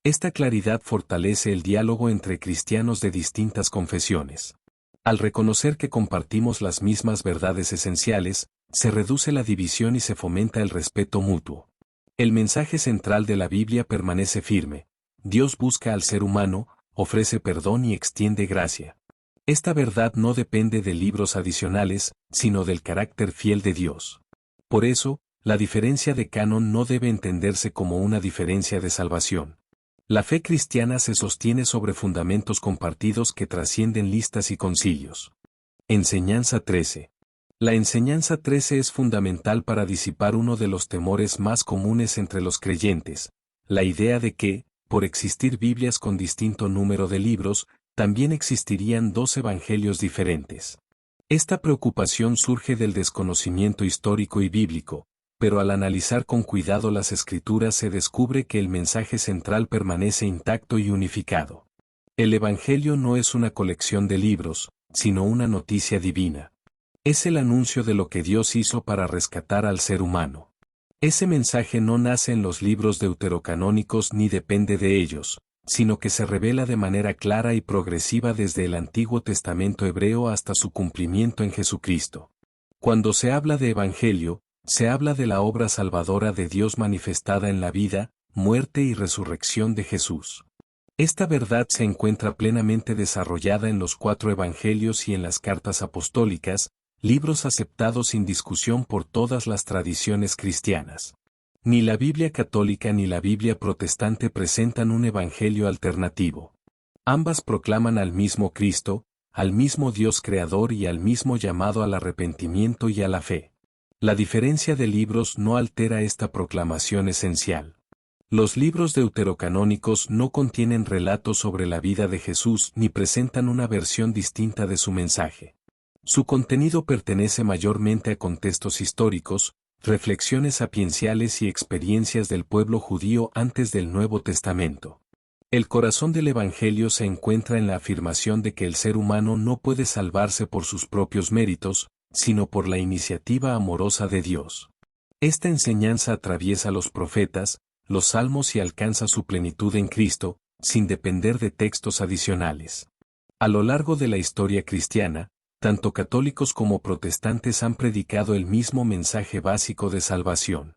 Esta claridad fortalece el diálogo entre cristianos de distintas confesiones. Al reconocer que compartimos las mismas verdades esenciales, se reduce la división y se fomenta el respeto mutuo. El mensaje central de la Biblia permanece firme. Dios busca al ser humano, ofrece perdón y extiende gracia. Esta verdad no depende de libros adicionales, sino del carácter fiel de Dios. Por eso, la diferencia de canon no debe entenderse como una diferencia de salvación. La fe cristiana se sostiene sobre fundamentos compartidos que trascienden listas y concilios. Enseñanza 13. La enseñanza 13 es fundamental para disipar uno de los temores más comunes entre los creyentes, la idea de que, por existir Biblias con distinto número de libros, también existirían dos evangelios diferentes. Esta preocupación surge del desconocimiento histórico y bíblico, pero al analizar con cuidado las escrituras se descubre que el mensaje central permanece intacto y unificado. El Evangelio no es una colección de libros, sino una noticia divina. Es el anuncio de lo que Dios hizo para rescatar al ser humano. Ese mensaje no nace en los libros deuterocanónicos ni depende de ellos, sino que se revela de manera clara y progresiva desde el Antiguo Testamento hebreo hasta su cumplimiento en Jesucristo. Cuando se habla de Evangelio, se habla de la obra salvadora de Dios manifestada en la vida, muerte y resurrección de Jesús. Esta verdad se encuentra plenamente desarrollada en los 4 evangelios y en las cartas apostólicas, libros aceptados sin discusión por todas las tradiciones cristianas. Ni la Biblia católica ni la Biblia protestante presentan un evangelio alternativo. Ambas proclaman al mismo Cristo, al mismo Dios creador y al mismo llamado al arrepentimiento y a la fe. La diferencia de libros no altera esta proclamación esencial. Los libros deuterocanónicos no contienen relatos sobre la vida de Jesús ni presentan una versión distinta de su mensaje. Su contenido pertenece mayormente a contextos históricos, reflexiones sapienciales y experiencias del pueblo judío antes del Nuevo Testamento. El corazón del Evangelio se encuentra en la afirmación de que el ser humano no puede salvarse por sus propios méritos, sino por la iniciativa amorosa de Dios. Esta enseñanza atraviesa los profetas, los salmos y alcanza su plenitud en Cristo, sin depender de textos adicionales. A lo largo de la historia cristiana, tanto católicos como protestantes han predicado el mismo mensaje básico de salvación.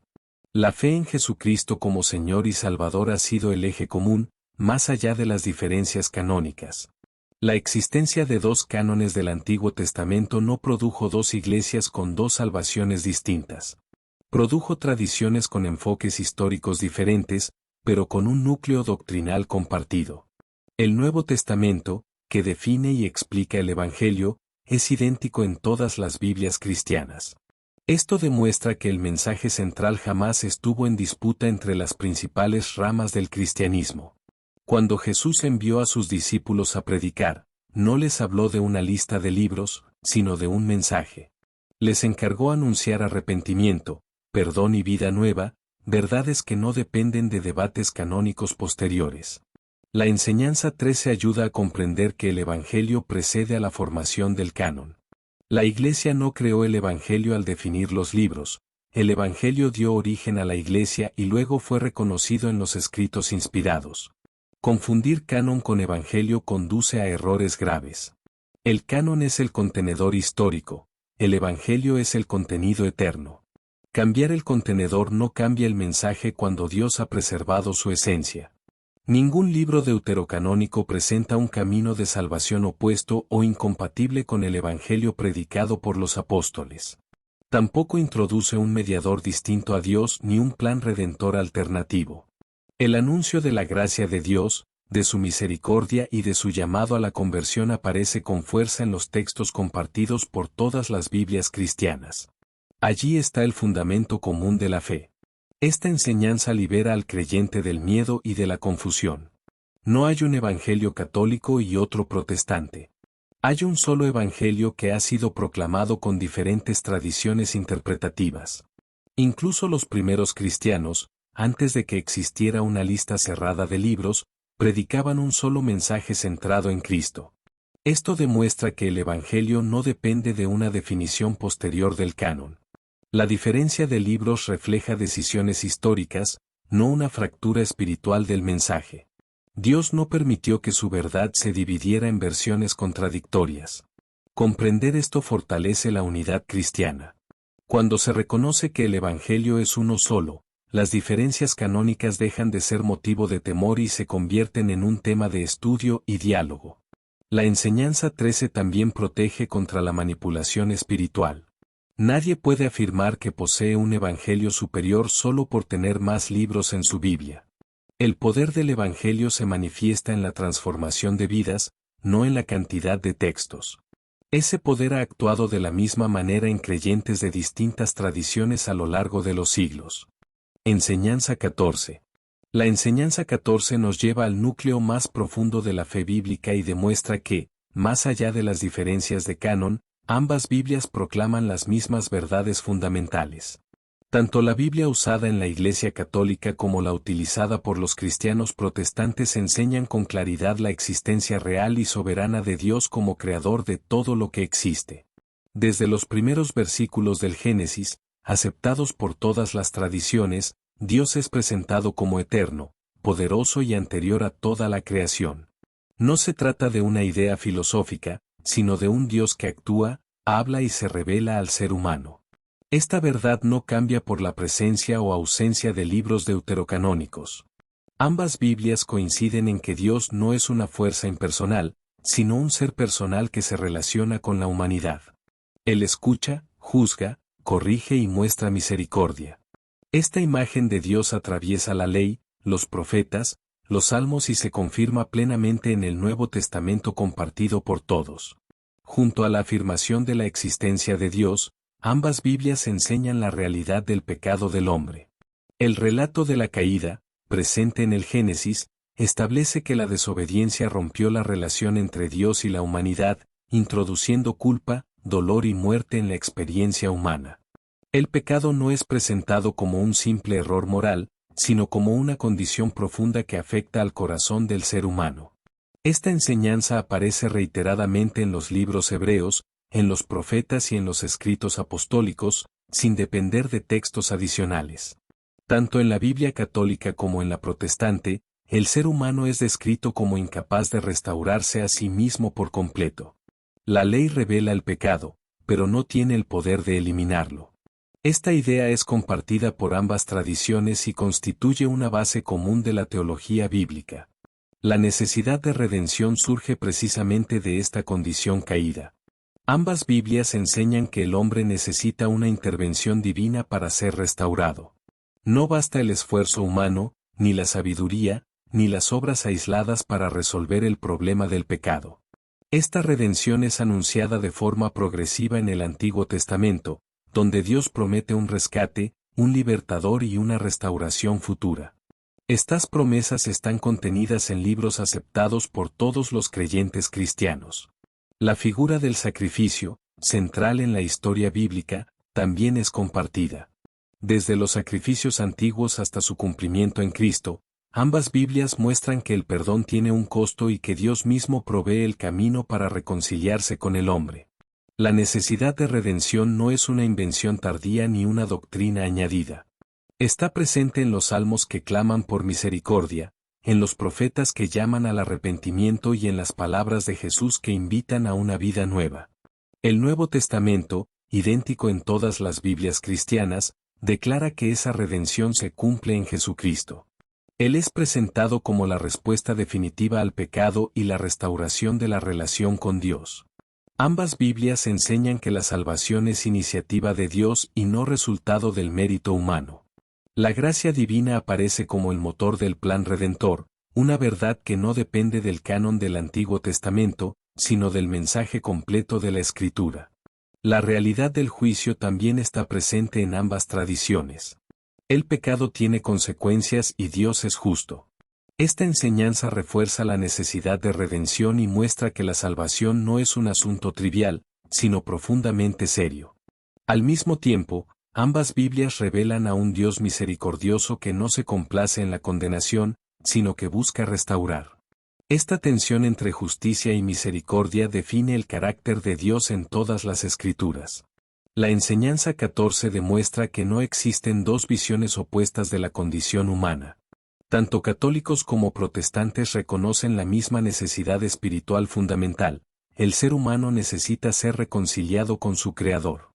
La fe en Jesucristo como Señor y Salvador ha sido el eje común, más allá de las diferencias canónicas. La existencia de 2 cánones del Antiguo Testamento no produjo 2 iglesias con 2 salvaciones distintas. Produjo tradiciones con enfoques históricos diferentes, pero con un núcleo doctrinal compartido. El Nuevo Testamento, que define y explica el Evangelio, es idéntico en todas las Biblias cristianas. Esto demuestra que el mensaje central jamás estuvo en disputa entre las principales ramas del cristianismo. Cuando Jesús envió a sus discípulos a predicar, no les habló de una lista de libros, sino de un mensaje. Les encargó anunciar arrepentimiento, perdón y vida nueva, verdades que no dependen de debates canónicos posteriores. La enseñanza 13 ayuda a comprender que el Evangelio precede a la formación del canon. La Iglesia no creó el Evangelio al definir los libros, el Evangelio dio origen a la Iglesia y luego fue reconocido en los escritos inspirados. Confundir canon con Evangelio conduce a errores graves. El canon es el contenedor histórico, el Evangelio es el contenido eterno. Cambiar el contenedor no cambia el mensaje cuando Dios ha preservado su esencia. Ningún libro deuterocanónico presenta un camino de salvación opuesto o incompatible con el Evangelio predicado por los apóstoles. Tampoco introduce un mediador distinto a Dios ni un plan redentor alternativo. El anuncio de la gracia de Dios, de su misericordia y de su llamado a la conversión aparece con fuerza en los textos compartidos por todas las Biblias cristianas. Allí está el fundamento común de la fe. Esta enseñanza libera al creyente del miedo y de la confusión. No hay un evangelio católico y otro protestante. Hay un solo evangelio que ha sido proclamado con diferentes tradiciones interpretativas. Incluso los primeros cristianos, antes de que existiera una lista cerrada de libros, predicaban un solo mensaje centrado en Cristo. Esto demuestra que el evangelio no depende de una definición posterior del canon. La diferencia de libros refleja decisiones históricas, no una fractura espiritual del mensaje. Dios no permitió que su verdad se dividiera en versiones contradictorias. Comprender esto fortalece la unidad cristiana. Cuando se reconoce que el Evangelio es uno solo, las diferencias canónicas dejan de ser motivo de temor y se convierten en un tema de estudio y diálogo. La enseñanza 13 también protege contra la manipulación espiritual. Nadie puede afirmar que posee un evangelio superior solo por tener más libros en su Biblia. El poder del evangelio se manifiesta en la transformación de vidas, no en la cantidad de textos. Ese poder ha actuado de la misma manera en creyentes de distintas tradiciones a lo largo de los siglos. Enseñanza 14. La enseñanza 14 nos lleva al núcleo más profundo de la fe bíblica y demuestra que, más allá de las diferencias de canon, ambas Biblias proclaman las mismas verdades fundamentales. Tanto la Biblia usada en la Iglesia Católica como la utilizada por los cristianos protestantes enseñan con claridad la existencia real y soberana de Dios como creador de todo lo que existe. Desde los primeros versículos del Génesis, aceptados por todas las tradiciones, Dios es presentado como eterno, poderoso y anterior a toda la creación. No se trata de una idea filosófica, sino de un Dios que actúa, habla y se revela al ser humano. Esta verdad no cambia por la presencia o ausencia de libros deuterocanónicos. Ambas Biblias coinciden en que Dios no es una fuerza impersonal, sino un ser personal que se relaciona con la humanidad. Él escucha, juzga, corrige y muestra misericordia. Esta imagen de Dios atraviesa la ley, los profetas, los salmos y se confirma plenamente en el Nuevo Testamento compartido por todos. Junto a la afirmación de la existencia de Dios, ambas Biblias enseñan la realidad del pecado del hombre. El relato de la caída, presente en el Génesis, establece que la desobediencia rompió la relación entre Dios y la humanidad, introduciendo culpa, dolor y muerte en la experiencia humana. El pecado no es presentado como un simple error moral, sino como una condición profunda que afecta al corazón del ser humano. Esta enseñanza aparece reiteradamente en los libros hebreos, en los profetas y en los escritos apostólicos, sin depender de textos adicionales. Tanto en la Biblia católica como en la protestante, el ser humano es descrito como incapaz de restaurarse a sí mismo por completo. La ley revela el pecado, pero no tiene el poder de eliminarlo. Esta idea es compartida por ambas tradiciones y constituye una base común de la teología bíblica. La necesidad de redención surge precisamente de esta condición caída. Ambas Biblias enseñan que el hombre necesita una intervención divina para ser restaurado. No basta el esfuerzo humano, ni la sabiduría, ni las obras aisladas para resolver el problema del pecado. Esta redención es anunciada de forma progresiva en el Antiguo Testamento, donde Dios promete un rescate, un libertador y una restauración futura. Estas promesas están contenidas en libros aceptados por todos los creyentes cristianos. La figura del sacrificio, central en la historia bíblica, también es compartida. Desde los sacrificios antiguos hasta su cumplimiento en Cristo, ambas Biblias muestran que el perdón tiene un costo y que Dios mismo provee el camino para reconciliarse con el hombre. La necesidad de redención no es una invención tardía ni una doctrina añadida. Está presente en los salmos que claman por misericordia, en los profetas que llaman al arrepentimiento y en las palabras de Jesús que invitan a una vida nueva. El Nuevo Testamento, idéntico en todas las Biblias cristianas, declara que esa redención se cumple en Jesucristo. Él es presentado como la respuesta definitiva al pecado y la restauración de la relación con Dios. Ambas Biblias enseñan que la salvación es iniciativa de Dios y no resultado del mérito humano. La gracia divina aparece como el motor del plan redentor, una verdad que no depende del canon del Antiguo Testamento, sino del mensaje completo de la Escritura. La realidad del juicio también está presente en ambas tradiciones. El pecado tiene consecuencias y Dios es justo. Esta enseñanza refuerza la necesidad de redención y muestra que la salvación no es un asunto trivial, sino profundamente serio. Al mismo tiempo, ambas Biblias revelan a un Dios misericordioso que no se complace en la condenación, sino que busca restaurar. Esta tensión entre justicia y misericordia define el carácter de Dios en todas las Escrituras. La enseñanza 14 demuestra que no existen dos visiones opuestas de la condición humana. Tanto católicos como protestantes reconocen la misma necesidad espiritual fundamental: el ser humano necesita ser reconciliado con su Creador.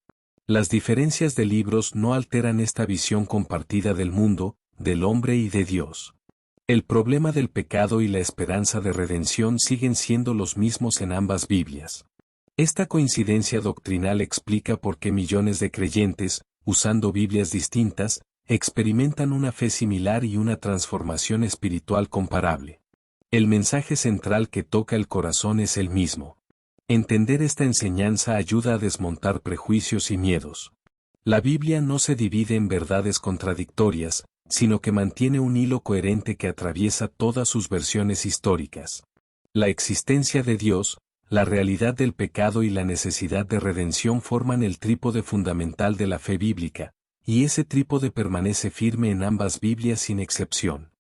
Las diferencias de libros no alteran esta visión compartida del mundo, del hombre y de Dios. El problema del pecado y la esperanza de redención siguen siendo los mismos en ambas Biblias. Esta coincidencia doctrinal explica por qué millones de creyentes, usando Biblias distintas, experimentan una fe similar y una transformación espiritual comparable. El mensaje central que toca el corazón es el mismo. Entender esta enseñanza ayuda a desmontar prejuicios y miedos. La Biblia no se divide en verdades contradictorias, sino que mantiene un hilo coherente que atraviesa todas sus versiones históricas. La existencia de Dios, la realidad del pecado y la necesidad de redención forman el trípode fundamental de la fe bíblica, y ese trípode permanece firme en ambas Biblias sin excepción.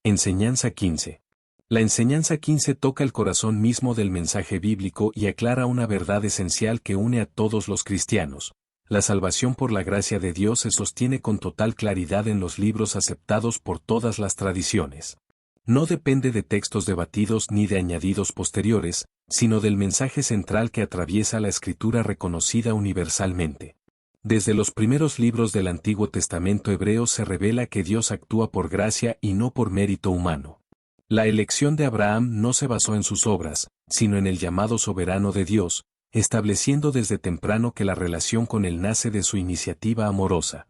Enseñanza 15. La enseñanza 15 toca el corazón mismo del mensaje bíblico y aclara una verdad esencial que une a todos los cristianos. La salvación por la gracia de Dios se sostiene con total claridad en los libros aceptados por todas las tradiciones. No depende de textos debatidos ni de añadidos posteriores, sino del mensaje central que atraviesa la Escritura reconocida universalmente. Desde los primeros libros del Antiguo Testamento hebreo se revela que Dios actúa por gracia y no por mérito humano. La elección de Abraham no se basó en sus obras, sino en el llamado soberano de Dios, estableciendo desde temprano que la relación con él nace de su iniciativa amorosa.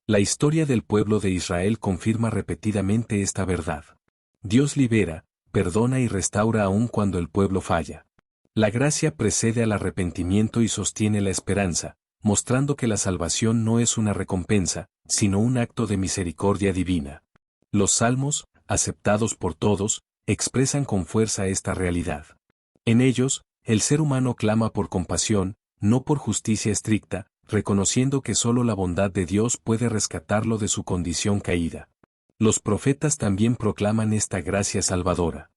La historia del pueblo de Israel confirma repetidamente esta verdad. Dios libera, perdona y restaura aun cuando el pueblo falla. La gracia precede al arrepentimiento y sostiene la esperanza, mostrando que la salvación no es una recompensa, sino un acto de misericordia divina. Los salmos, aceptados por todos, expresan con fuerza esta realidad. En ellos, el ser humano clama por compasión, no por justicia estricta, reconociendo que solo la bondad de Dios puede rescatarlo de su condición caída. Los profetas también proclaman esta gracia salvadora.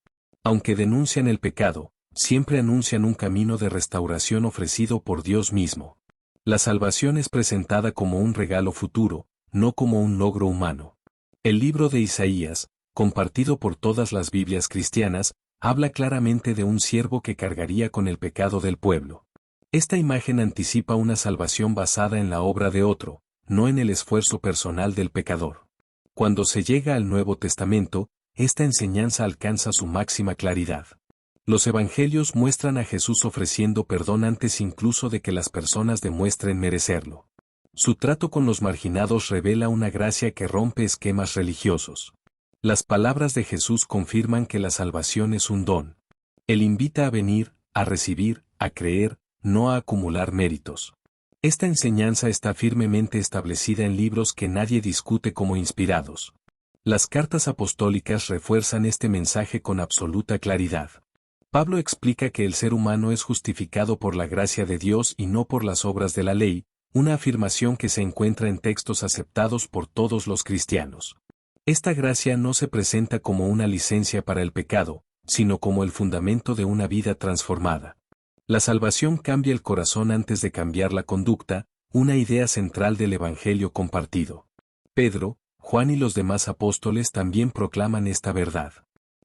Aunque denuncian el pecado, siempre anuncian un camino de restauración ofrecido por Dios mismo. La salvación es presentada como un regalo futuro, no como un logro humano. El libro de Isaías, compartido por todas las Biblias cristianas, habla claramente de un siervo que cargaría con el pecado del pueblo. Esta imagen anticipa una salvación basada en la obra de otro, no en el esfuerzo personal del pecador. Cuando se llega al Nuevo Testamento, esta enseñanza alcanza su máxima claridad. Los evangelios muestran a Jesús ofreciendo perdón antes incluso de que las personas demuestren merecerlo. Su trato con los marginados revela una gracia que rompe esquemas religiosos. Las palabras de Jesús confirman que la salvación es un don. Él invita a venir, a recibir, a creer, no a acumular méritos. Esta enseñanza está firmemente establecida en libros que nadie discute como inspirados. Las cartas apostólicas refuerzan este mensaje con absoluta claridad. Pablo explica que el ser humano es justificado por la gracia de Dios y no por las obras de la ley, una afirmación que se encuentra en textos aceptados por todos los cristianos. Esta gracia no se presenta como una licencia para el pecado, sino como el fundamento de una vida transformada. La salvación cambia el corazón antes de cambiar la conducta, una idea central del Evangelio compartido. Pedro, Juan y los demás apóstoles también proclaman esta verdad.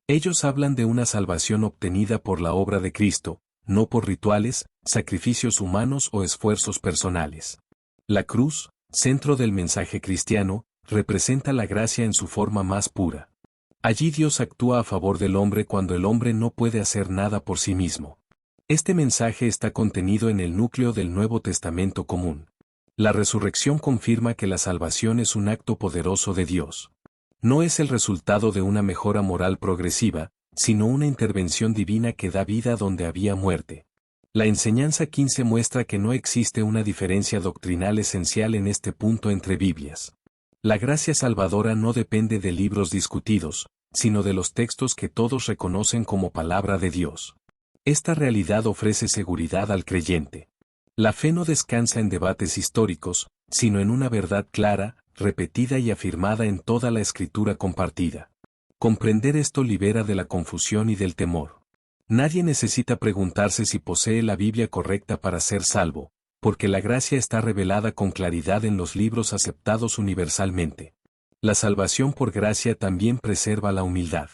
Ellos hablan de una salvación obtenida por la obra de Cristo, no por rituales, sacrificios humanos o esfuerzos personales. La cruz, centro del mensaje cristiano, representa la gracia en su forma más pura. Allí Dios actúa a favor del hombre cuando el hombre no puede hacer nada por sí mismo. Este mensaje está contenido en el núcleo del Nuevo Testamento común. La resurrección confirma que la salvación es un acto poderoso de Dios. No es el resultado de una mejora moral progresiva, sino una intervención divina que da vida donde había muerte. La enseñanza 15 muestra que no existe una diferencia doctrinal esencial en este punto entre Biblias. La gracia salvadora no depende de libros discutidos, sino de los textos que todos reconocen como palabra de Dios. Esta realidad ofrece seguridad al creyente. La fe no descansa en debates históricos, sino en una verdad clara, repetida y afirmada en toda la escritura compartida. Comprender esto libera de la confusión y del temor. Nadie necesita preguntarse si posee la Biblia correcta para ser salvo, porque la gracia está revelada con claridad en los libros aceptados universalmente. La salvación por gracia también preserva la humildad.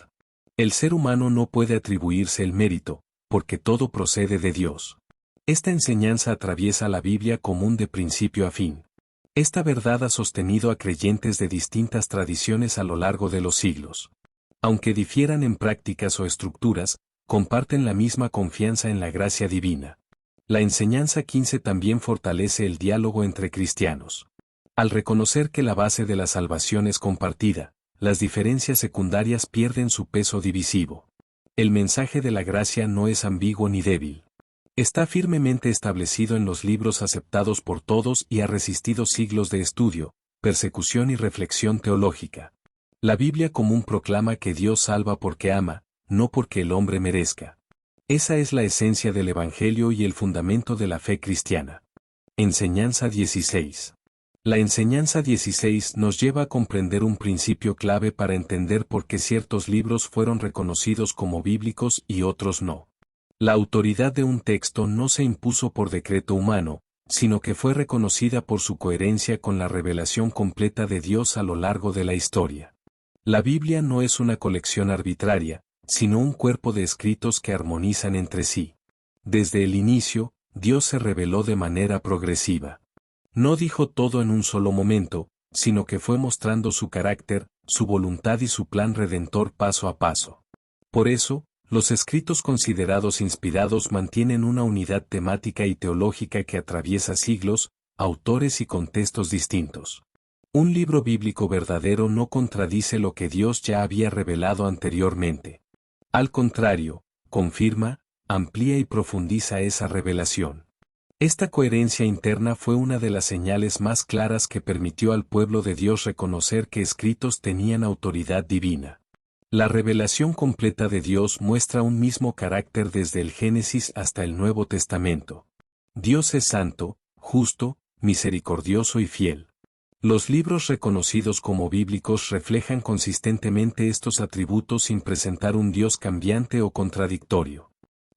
El ser humano no puede atribuirse el mérito, porque todo procede de Dios. Esta enseñanza atraviesa la Biblia común de principio a fin. Esta verdad ha sostenido a creyentes de distintas tradiciones a lo largo de los siglos. Aunque difieran en prácticas o estructuras, comparten la misma confianza en la gracia divina. La enseñanza 15 también fortalece el diálogo entre cristianos. Al reconocer que la base de la salvación es compartida, las diferencias secundarias pierden su peso divisivo. El mensaje de la gracia no es ambiguo ni débil. Está firmemente establecido en los libros aceptados por todos y ha resistido siglos de estudio, persecución y reflexión teológica. La Biblia común proclama que Dios salva porque ama, no porque el hombre merezca. Esa es la esencia del Evangelio y el fundamento de la fe cristiana. Enseñanza 16. La enseñanza 16 nos lleva a comprender un principio clave para entender por qué ciertos libros fueron reconocidos como bíblicos y otros no. La autoridad de un texto no se impuso por decreto humano, sino que fue reconocida por su coherencia con la revelación completa de Dios a lo largo de la historia. La Biblia no es una colección arbitraria, sino un cuerpo de escritos que armonizan entre sí. Desde el inicio, Dios se reveló de manera progresiva. No dijo todo en un solo momento, sino que fue mostrando su carácter, su voluntad y su plan redentor paso a paso. Por eso, los escritos considerados inspirados mantienen una unidad temática y teológica que atraviesa siglos, autores y contextos distintos. Un libro bíblico verdadero no contradice lo que Dios ya había revelado anteriormente. Al contrario, confirma, amplía y profundiza esa revelación. Esta coherencia interna fue una de las señales más claras que permitió al pueblo de Dios reconocer que escritos tenían autoridad divina. La revelación completa de Dios muestra un mismo carácter desde el Génesis hasta el Nuevo Testamento. Dios es santo, justo, misericordioso y fiel. Los libros reconocidos como bíblicos reflejan consistentemente estos atributos sin presentar un Dios cambiante o contradictorio.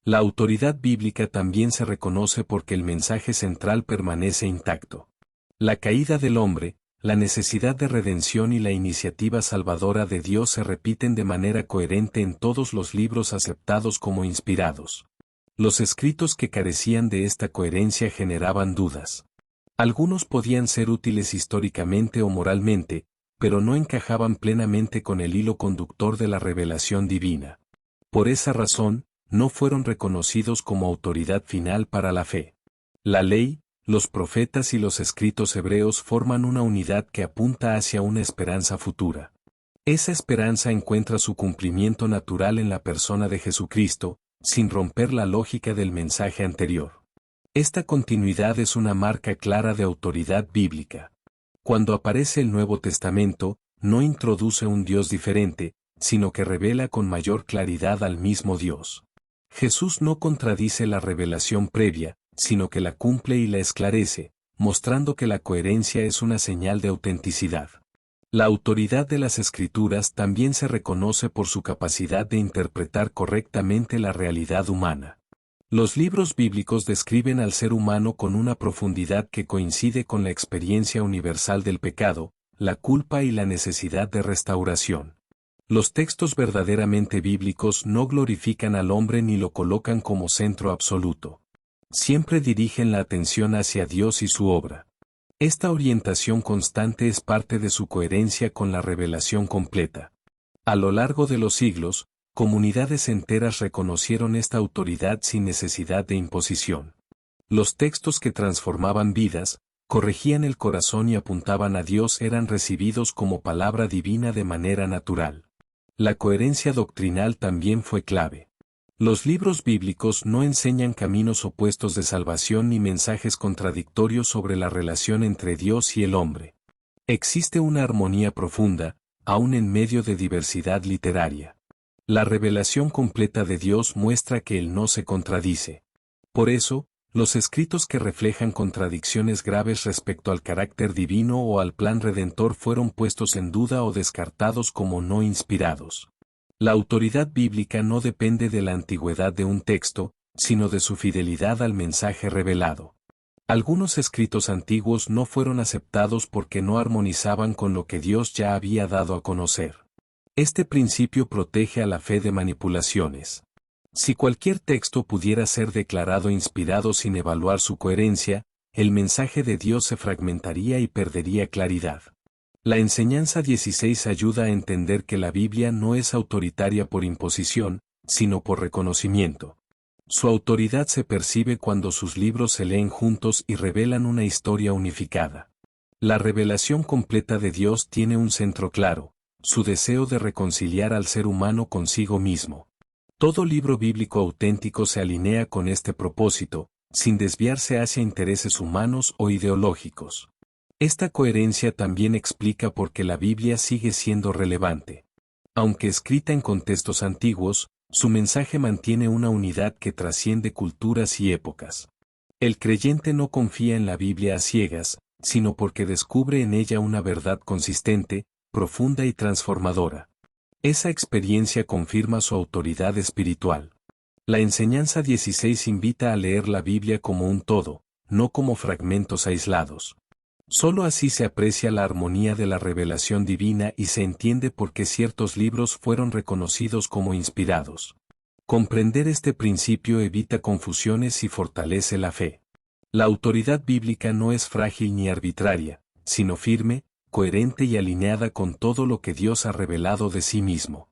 La autoridad bíblica también se reconoce porque el mensaje central permanece intacto. La caída del hombre, la necesidad de redención y la iniciativa salvadora de Dios se repiten de manera coherente en todos los libros aceptados como inspirados. Los escritos que carecían de esta coherencia generaban dudas. Algunos podían ser útiles históricamente o moralmente, pero no encajaban plenamente con el hilo conductor de la revelación divina. Por esa razón, no fueron reconocidos como autoridad final para la fe. La ley, los profetas y los escritos hebreos forman una unidad que apunta hacia una esperanza futura. Esa esperanza encuentra su cumplimiento natural en la persona de Jesucristo, sin romper la lógica del mensaje anterior. Esta continuidad es una marca clara de autoridad bíblica. Cuando aparece el Nuevo Testamento, no introduce un Dios diferente, sino que revela con mayor claridad al mismo Dios. Jesús no contradice la revelación previa, sino que la cumple y la esclarece, mostrando que la coherencia es una señal de autenticidad. La autoridad de las Escrituras también se reconoce por su capacidad de interpretar correctamente la realidad humana. Los libros bíblicos describen al ser humano con una profundidad que coincide con la experiencia universal del pecado, la culpa y la necesidad de restauración. Los textos verdaderamente bíblicos no glorifican al hombre ni lo colocan como centro absoluto. Siempre dirigen la atención hacia Dios y su obra. Esta orientación constante es parte de su coherencia con la revelación completa. A lo largo de los siglos, comunidades enteras reconocieron esta autoridad sin necesidad de imposición. Los textos que transformaban vidas, corregían el corazón y apuntaban a Dios eran recibidos como palabra divina de manera natural. La coherencia doctrinal también fue clave. Los libros bíblicos no enseñan caminos opuestos de salvación ni mensajes contradictorios sobre la relación entre Dios y el hombre. Existe una armonía profunda, aún en medio de diversidad literaria. La revelación completa de Dios muestra que Él no se contradice. Por eso, los escritos que reflejan contradicciones graves respecto al carácter divino o al plan redentor fueron puestos en duda o descartados como no inspirados. La autoridad bíblica no depende de la antigüedad de un texto, sino de su fidelidad al mensaje revelado. Algunos escritos antiguos no fueron aceptados porque no armonizaban con lo que Dios ya había dado a conocer. Este principio protege a la fe de manipulaciones. Si cualquier texto pudiera ser declarado inspirado sin evaluar su coherencia, el mensaje de Dios se fragmentaría y perdería claridad. La enseñanza 16 ayuda a entender que la Biblia no es autoritaria por imposición, sino por reconocimiento. Su autoridad se percibe cuando sus libros se leen juntos y revelan una historia unificada. La revelación completa de Dios tiene un centro claro, su deseo de reconciliar al ser humano consigo mismo. Todo libro bíblico auténtico se alinea con este propósito, sin desviarse hacia intereses humanos o ideológicos. Esta coherencia también explica por qué la Biblia sigue siendo relevante. Aunque escrita en contextos antiguos, su mensaje mantiene una unidad que trasciende culturas y épocas. El creyente no confía en la Biblia a ciegas, sino porque descubre en ella una verdad consistente, profunda y transformadora. Esa experiencia confirma su autoridad espiritual. La enseñanza 16 invita a leer la Biblia como un todo, no como fragmentos aislados. Solo así se aprecia la armonía de la revelación divina y se entiende por qué ciertos libros fueron reconocidos como inspirados. Comprender este principio evita confusiones y fortalece la fe. La autoridad bíblica no es frágil ni arbitraria, sino firme, coherente y alineada con todo lo que Dios ha revelado de sí mismo.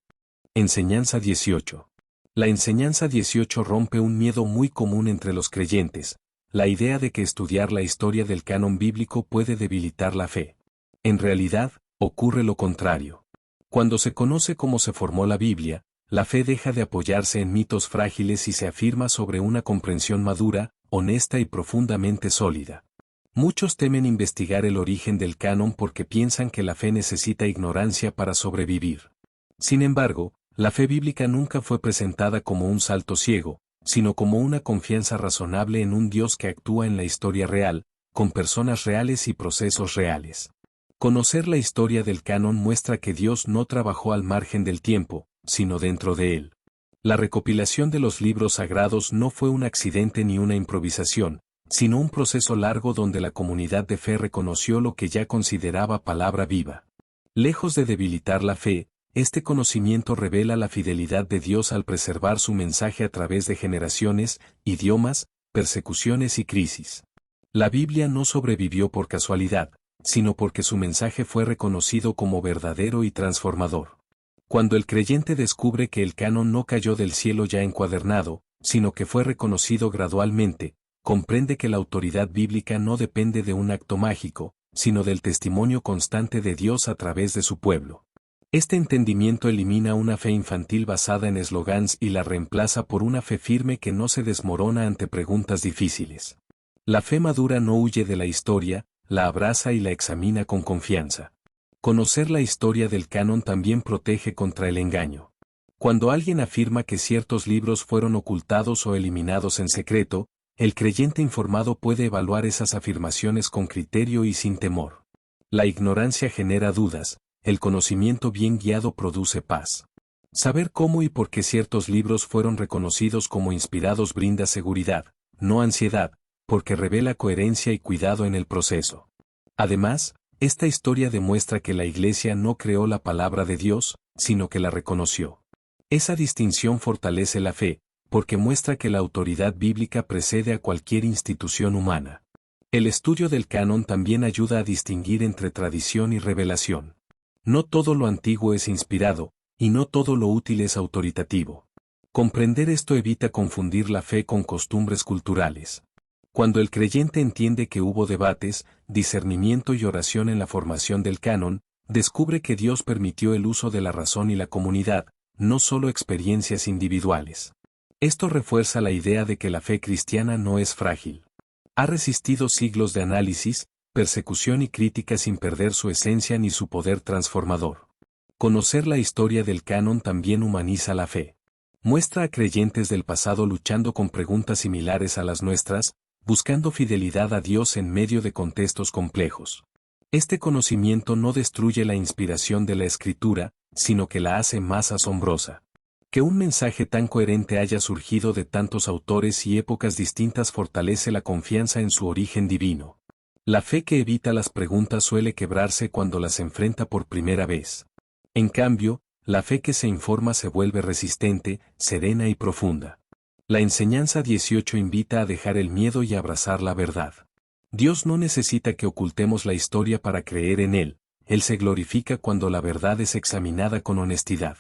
Enseñanza 18. La enseñanza 18 rompe un miedo muy común entre los creyentes, la idea de que estudiar la historia del canon bíblico puede debilitar la fe. En realidad, ocurre lo contrario. Cuando se conoce cómo se formó la Biblia, la fe deja de apoyarse en mitos frágiles y se afirma sobre una comprensión madura, honesta y profundamente sólida. Muchos temen investigar el origen del canon porque piensan que la fe necesita ignorancia para sobrevivir. Sin embargo, la fe bíblica nunca fue presentada como un salto ciego, sino como una confianza razonable en un Dios que actúa en la historia real, con personas reales y procesos reales. Conocer la historia del canon muestra que Dios no trabajó al margen del tiempo, sino dentro de él. La recopilación de los libros sagrados no fue un accidente ni una improvisación, sino un proceso largo donde la comunidad de fe reconoció lo que ya consideraba palabra viva. Lejos de debilitar la fe, este conocimiento revela la fidelidad de Dios al preservar su mensaje a través de generaciones, idiomas, persecuciones y crisis. La Biblia no sobrevivió por casualidad, sino porque su mensaje fue reconocido como verdadero y transformador. Cuando el creyente descubre que el canon no cayó del cielo ya encuadernado, sino que fue reconocido gradualmente, comprende que la autoridad bíblica no depende de un acto mágico, sino del testimonio constante de Dios a través de su pueblo. Este entendimiento elimina una fe infantil basada en eslogans y la reemplaza por una fe firme que no se desmorona ante preguntas difíciles. La fe madura no huye de la historia, la abraza y la examina con confianza. Conocer la historia del canon también protege contra el engaño. Cuando alguien afirma que ciertos libros fueron ocultados o eliminados en secreto, el creyente informado puede evaluar esas afirmaciones con criterio y sin temor. La ignorancia genera dudas, el conocimiento bien guiado produce paz. Saber cómo y por qué ciertos libros fueron reconocidos como inspirados brinda seguridad, no ansiedad, porque revela coherencia y cuidado en el proceso. Además, esta historia demuestra que la Iglesia no creó la palabra de Dios, sino que la reconoció. Esa distinción fortalece la fe, porque muestra que la autoridad bíblica precede a cualquier institución humana. El estudio del canon también ayuda a distinguir entre tradición y revelación. No todo lo antiguo es inspirado, y no todo lo útil es autoritativo. Comprender esto evita confundir la fe con costumbres culturales. Cuando el creyente entiende que hubo debates, discernimiento y oración en la formación del canon, descubre que Dios permitió el uso de la razón y la comunidad, no solo experiencias individuales. Esto refuerza la idea de que la fe cristiana no es frágil. Ha resistido siglos de análisis, persecución y crítica sin perder su esencia ni su poder transformador. Conocer la historia del canon también humaniza la fe. Muestra a creyentes del pasado luchando con preguntas similares a las nuestras, buscando fidelidad a Dios en medio de contextos complejos. Este conocimiento no destruye la inspiración de la Escritura, sino que la hace más asombrosa. Que un mensaje tan coherente haya surgido de tantos autores y épocas distintas fortalece la confianza en su origen divino. La fe que evita las preguntas suele quebrarse cuando las enfrenta por primera vez. En cambio, la fe que se informa se vuelve resistente, serena y profunda. La enseñanza 18 invita a dejar el miedo y a abrazar la verdad. Dios no necesita que ocultemos la historia para creer en Él, Él se glorifica cuando la verdad es examinada con honestidad.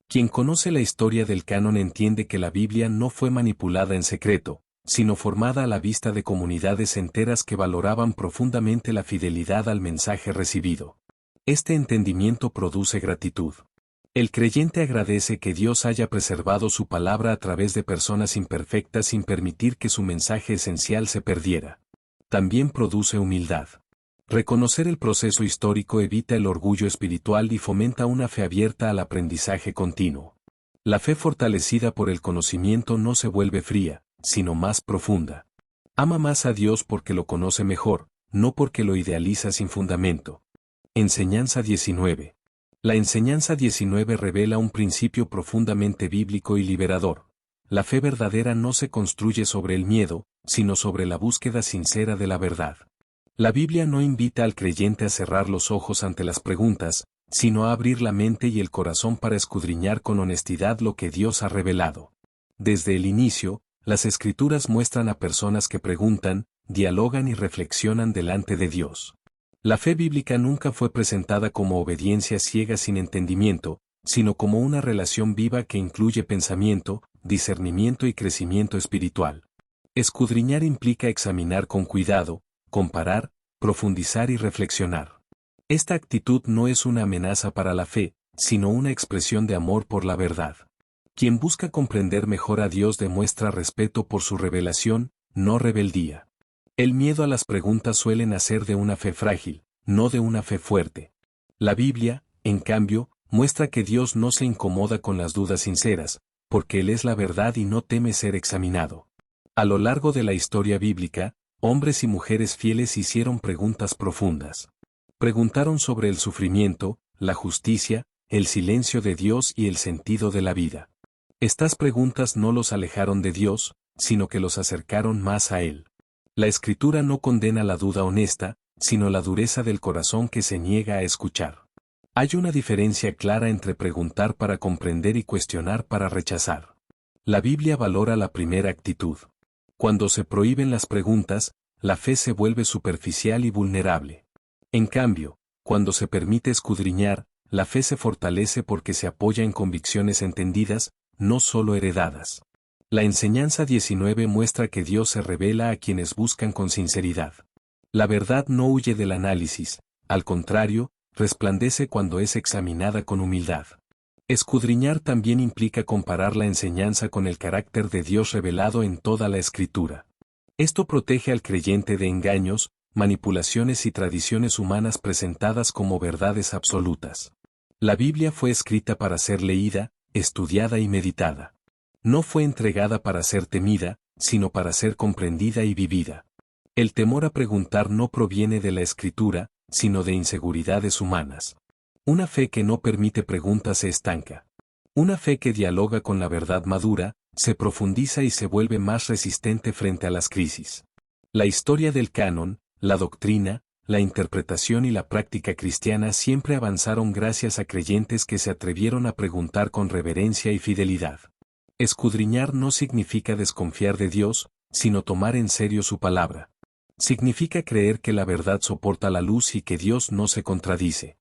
Quien conoce la historia del canon entiende que la Biblia no fue manipulada en secreto, sino formada a la vista de comunidades enteras que valoraban profundamente la fidelidad al mensaje recibido. Este entendimiento produce gratitud. El creyente agradece que Dios haya preservado su palabra a través de personas imperfectas sin permitir que su mensaje esencial se perdiera. También produce humildad. Reconocer el proceso histórico evita el orgullo espiritual y fomenta una fe abierta al aprendizaje continuo. La fe fortalecida por el conocimiento no se vuelve fría, sino más profunda. Ama más a Dios porque lo conoce mejor, no porque lo idealiza sin fundamento. Enseñanza 19. La enseñanza 19 revela un principio profundamente bíblico y liberador. La fe verdadera no se construye sobre el miedo, sino sobre la búsqueda sincera de la verdad. La Biblia no invita al creyente a cerrar los ojos ante las preguntas, sino a abrir la mente y el corazón para escudriñar con honestidad lo que Dios ha revelado. Desde el inicio, las Escrituras muestran a personas que preguntan, dialogan y reflexionan delante de Dios. La fe bíblica nunca fue presentada como obediencia ciega sin entendimiento, sino como una relación viva que incluye pensamiento, discernimiento y crecimiento espiritual. Escudriñar implica examinar con cuidado, comparar, profundizar y reflexionar. Esta actitud no es una amenaza para la fe, sino una expresión de amor por la verdad. Quien busca comprender mejor a Dios demuestra respeto por su revelación, no rebeldía. El miedo a las preguntas suele nacer de una fe frágil, no de una fe fuerte. La Biblia, en cambio, muestra que Dios no se incomoda con las dudas sinceras, porque Él es la verdad y no teme ser examinado. A lo largo de la historia bíblica, hombres y mujeres fieles hicieron preguntas profundas. Preguntaron sobre el sufrimiento, la justicia, el silencio de Dios y el sentido de la vida. Estas preguntas no los alejaron de Dios, sino que los acercaron más a Él. La Escritura no condena la duda honesta, sino la dureza del corazón que se niega a escuchar. Hay una diferencia clara entre preguntar para comprender y cuestionar para rechazar. La Biblia valora la primera actitud. Cuando se prohíben las preguntas, la fe se vuelve superficial y vulnerable. En cambio, cuando se permite escudriñar, la fe se fortalece porque se apoya en convicciones entendidas, no solo heredadas. La enseñanza 19 muestra que Dios se revela a quienes buscan con sinceridad. La verdad no huye del análisis, al contrario, resplandece cuando es examinada con humildad. Escudriñar también implica comparar la enseñanza con el carácter de Dios revelado en toda la Escritura. Esto protege al creyente de engaños, manipulaciones y tradiciones humanas presentadas como verdades absolutas. La Biblia fue escrita para ser leída, estudiada y meditada. No fue entregada para ser temida, sino para ser comprendida y vivida. El temor a preguntar no proviene de la Escritura, sino de inseguridades humanas. Una fe que no permite preguntas se estanca. Una fe que dialoga con la verdad madura, se profundiza y se vuelve más resistente frente a las crisis. La historia del canon, la doctrina, la interpretación y la práctica cristiana siempre avanzaron gracias a creyentes que se atrevieron a preguntar con reverencia y fidelidad. Escudriñar no significa desconfiar de Dios, sino tomar en serio su palabra. Significa creer que la verdad soporta la luz y que Dios no se contradice.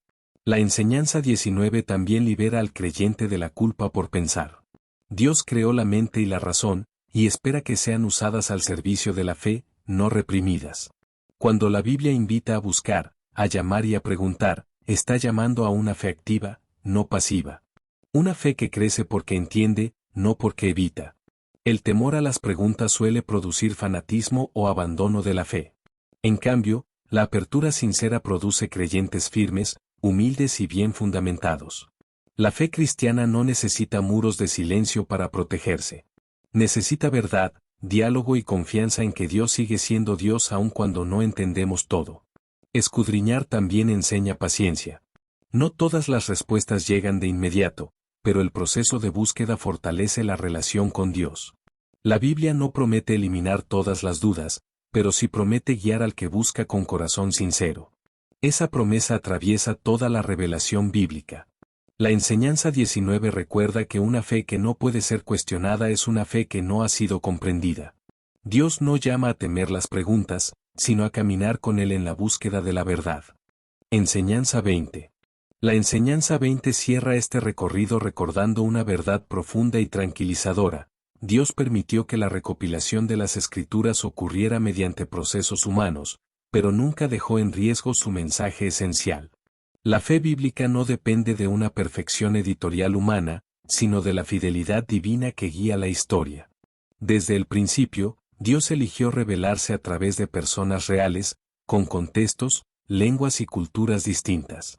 La enseñanza 19 también libera al creyente de la culpa por pensar. Dios creó la mente y la razón, y espera que sean usadas al servicio de la fe, no reprimidas. Cuando la Biblia invita a buscar, a llamar y a preguntar, está llamando a una fe activa, no pasiva. Una fe que crece porque entiende, no porque evita. El temor a las preguntas suele producir fanatismo o abandono de la fe. En cambio, la apertura sincera produce creyentes firmes, humildes y bien fundamentados. La fe cristiana no necesita muros de silencio para protegerse. Necesita verdad, diálogo y confianza en que Dios sigue siendo Dios aun cuando no entendemos todo. Escudriñar también enseña paciencia. No todas las respuestas llegan de inmediato, pero el proceso de búsqueda fortalece la relación con Dios. La Biblia no promete eliminar todas las dudas, pero sí promete guiar al que busca con corazón sincero. Esa promesa atraviesa toda la revelación bíblica. La enseñanza 19 recuerda que una fe que no puede ser cuestionada es una fe que no ha sido comprendida. Dios no llama a temer las preguntas, sino a caminar con Él en la búsqueda de la verdad. Enseñanza 20. La enseñanza 20 cierra este recorrido recordando una verdad profunda y tranquilizadora. Dios permitió que la recopilación de las Escrituras ocurriera mediante procesos humanos, pero nunca dejó en riesgo su mensaje esencial. La fe bíblica no depende de una perfección editorial humana, sino de la fidelidad divina que guía la historia. Desde el principio, Dios eligió revelarse a través de personas reales, con contextos, lenguas y culturas distintas.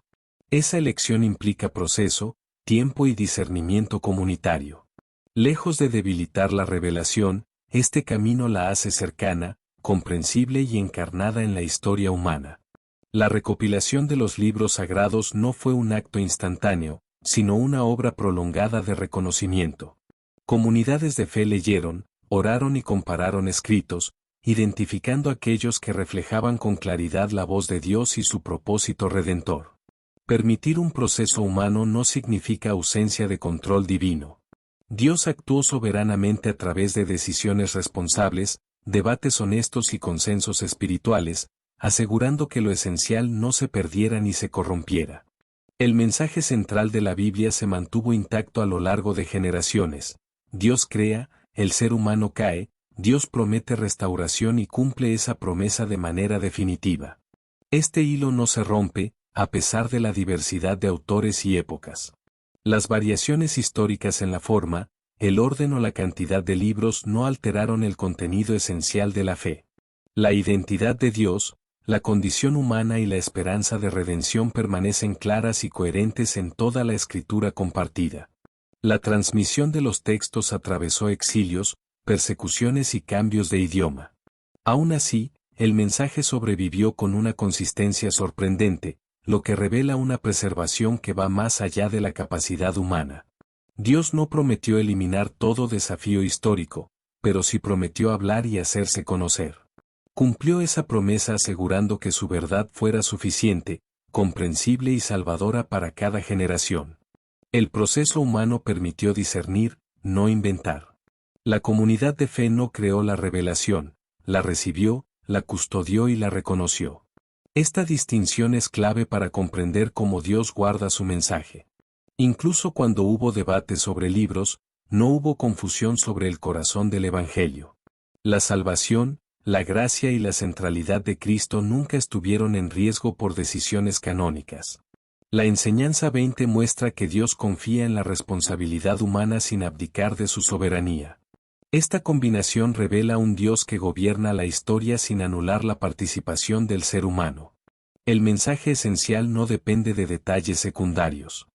Esa elección implica proceso, tiempo y discernimiento comunitario. Lejos de debilitar la revelación, este camino la hace cercana, comprensible y encarnada en la historia humana. La recopilación de los libros sagrados no fue un acto instantáneo, sino una obra prolongada de reconocimiento. Comunidades de fe leyeron, oraron y compararon escritos, identificando aquellos que reflejaban con claridad la voz de Dios y su propósito redentor. Permitir un proceso humano no significa ausencia de control divino. Dios actuó soberanamente a través de decisiones responsables, debates honestos y consensos espirituales, asegurando que lo esencial no se perdiera ni se corrompiera. El mensaje central de la Biblia se mantuvo intacto a lo largo de generaciones. Dios crea, el ser humano cae, Dios promete restauración y cumple esa promesa de manera definitiva. Este hilo no se rompe, a pesar de la diversidad de autores y épocas. Las variaciones históricas en la forma, el orden o la cantidad de libros no alteraron el contenido esencial de la fe. La identidad de Dios, la condición humana y la esperanza de redención permanecen claras y coherentes en toda la escritura compartida. La transmisión de los textos atravesó exilios, persecuciones y cambios de idioma. Aún así, el mensaje sobrevivió con una consistencia sorprendente, lo que revela una preservación que va más allá de la capacidad humana. Dios no prometió eliminar todo desafío histórico, pero sí prometió hablar y hacerse conocer. Cumplió esa promesa asegurando que su verdad fuera suficiente, comprensible y salvadora para cada generación. El proceso humano permitió discernir, no inventar. La comunidad de fe no creó la revelación, la recibió, la custodió y la reconoció. Esta distinción es clave para comprender cómo Dios guarda su mensaje. Incluso cuando hubo debate sobre libros, no hubo confusión sobre el corazón del Evangelio. La salvación, la gracia y la centralidad de Cristo nunca estuvieron en riesgo por decisiones canónicas. La enseñanza 20 muestra que Dios confía en la responsabilidad humana sin abdicar de su soberanía. Esta combinación revela un Dios que gobierna la historia sin anular la participación del ser humano. El mensaje esencial no depende de detalles secundarios.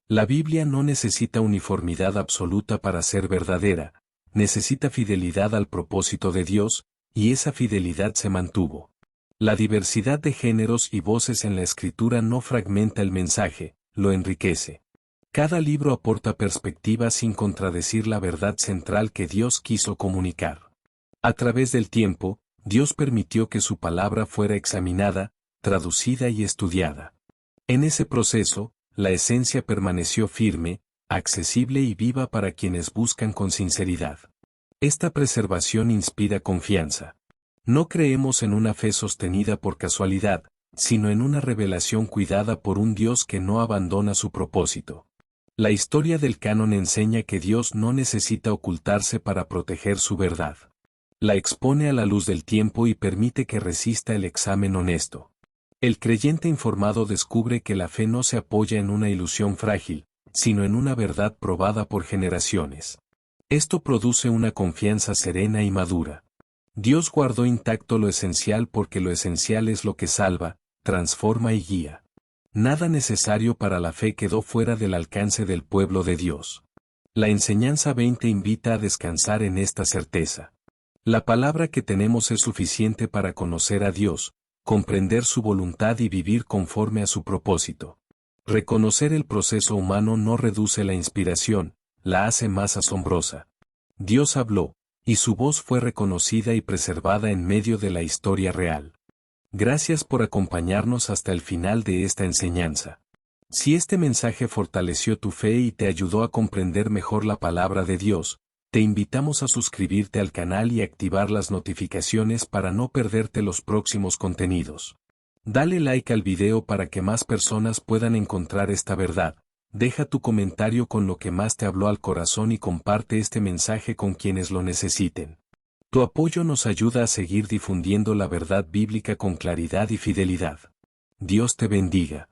La Biblia no necesita uniformidad absoluta para ser verdadera, necesita fidelidad al propósito de Dios, y esa fidelidad se mantuvo. La diversidad de géneros y voces en la Escritura no fragmenta el mensaje, lo enriquece. Cada libro aporta perspectiva sin contradecir la verdad central que Dios quiso comunicar. A través del tiempo, Dios permitió que su palabra fuera examinada, traducida y estudiada. En ese proceso, la esencia permaneció firme, accesible y viva para quienes buscan con sinceridad. Esta preservación inspira confianza. No creemos en una fe sostenida por casualidad, sino en una revelación cuidada por un Dios que no abandona su propósito. La historia del canon enseña que Dios no necesita ocultarse para proteger su verdad. La expone a la luz del tiempo y permite que resista el examen honesto. El creyente informado descubre que la fe no se apoya en una ilusión frágil, sino en una verdad probada por generaciones. Esto produce una confianza serena y madura. Dios guardó intacto lo esencial porque lo esencial es lo que salva, transforma y guía. Nada necesario para la fe quedó fuera del alcance del pueblo de Dios. La enseñanza 20 invita a descansar en esta certeza. La palabra que tenemos es suficiente para conocer a Dios, comprender su voluntad y vivir conforme a su propósito. Reconocer el proceso humano no reduce la inspiración, la hace más asombrosa. Dios habló, y su voz fue reconocida y preservada en medio de la historia real. Gracias por acompañarnos hasta el final de esta enseñanza. Si este mensaje fortaleció tu fe y te ayudó a comprender mejor la palabra de Dios, te invitamos a suscribirte al canal y activar las notificaciones para no perderte los próximos contenidos. Dale like al video para que más personas puedan encontrar esta verdad. Deja tu comentario con lo que más te habló al corazón y comparte este mensaje con quienes lo necesiten. Tu apoyo nos ayuda a seguir difundiendo la verdad bíblica con claridad y fidelidad. Dios te bendiga.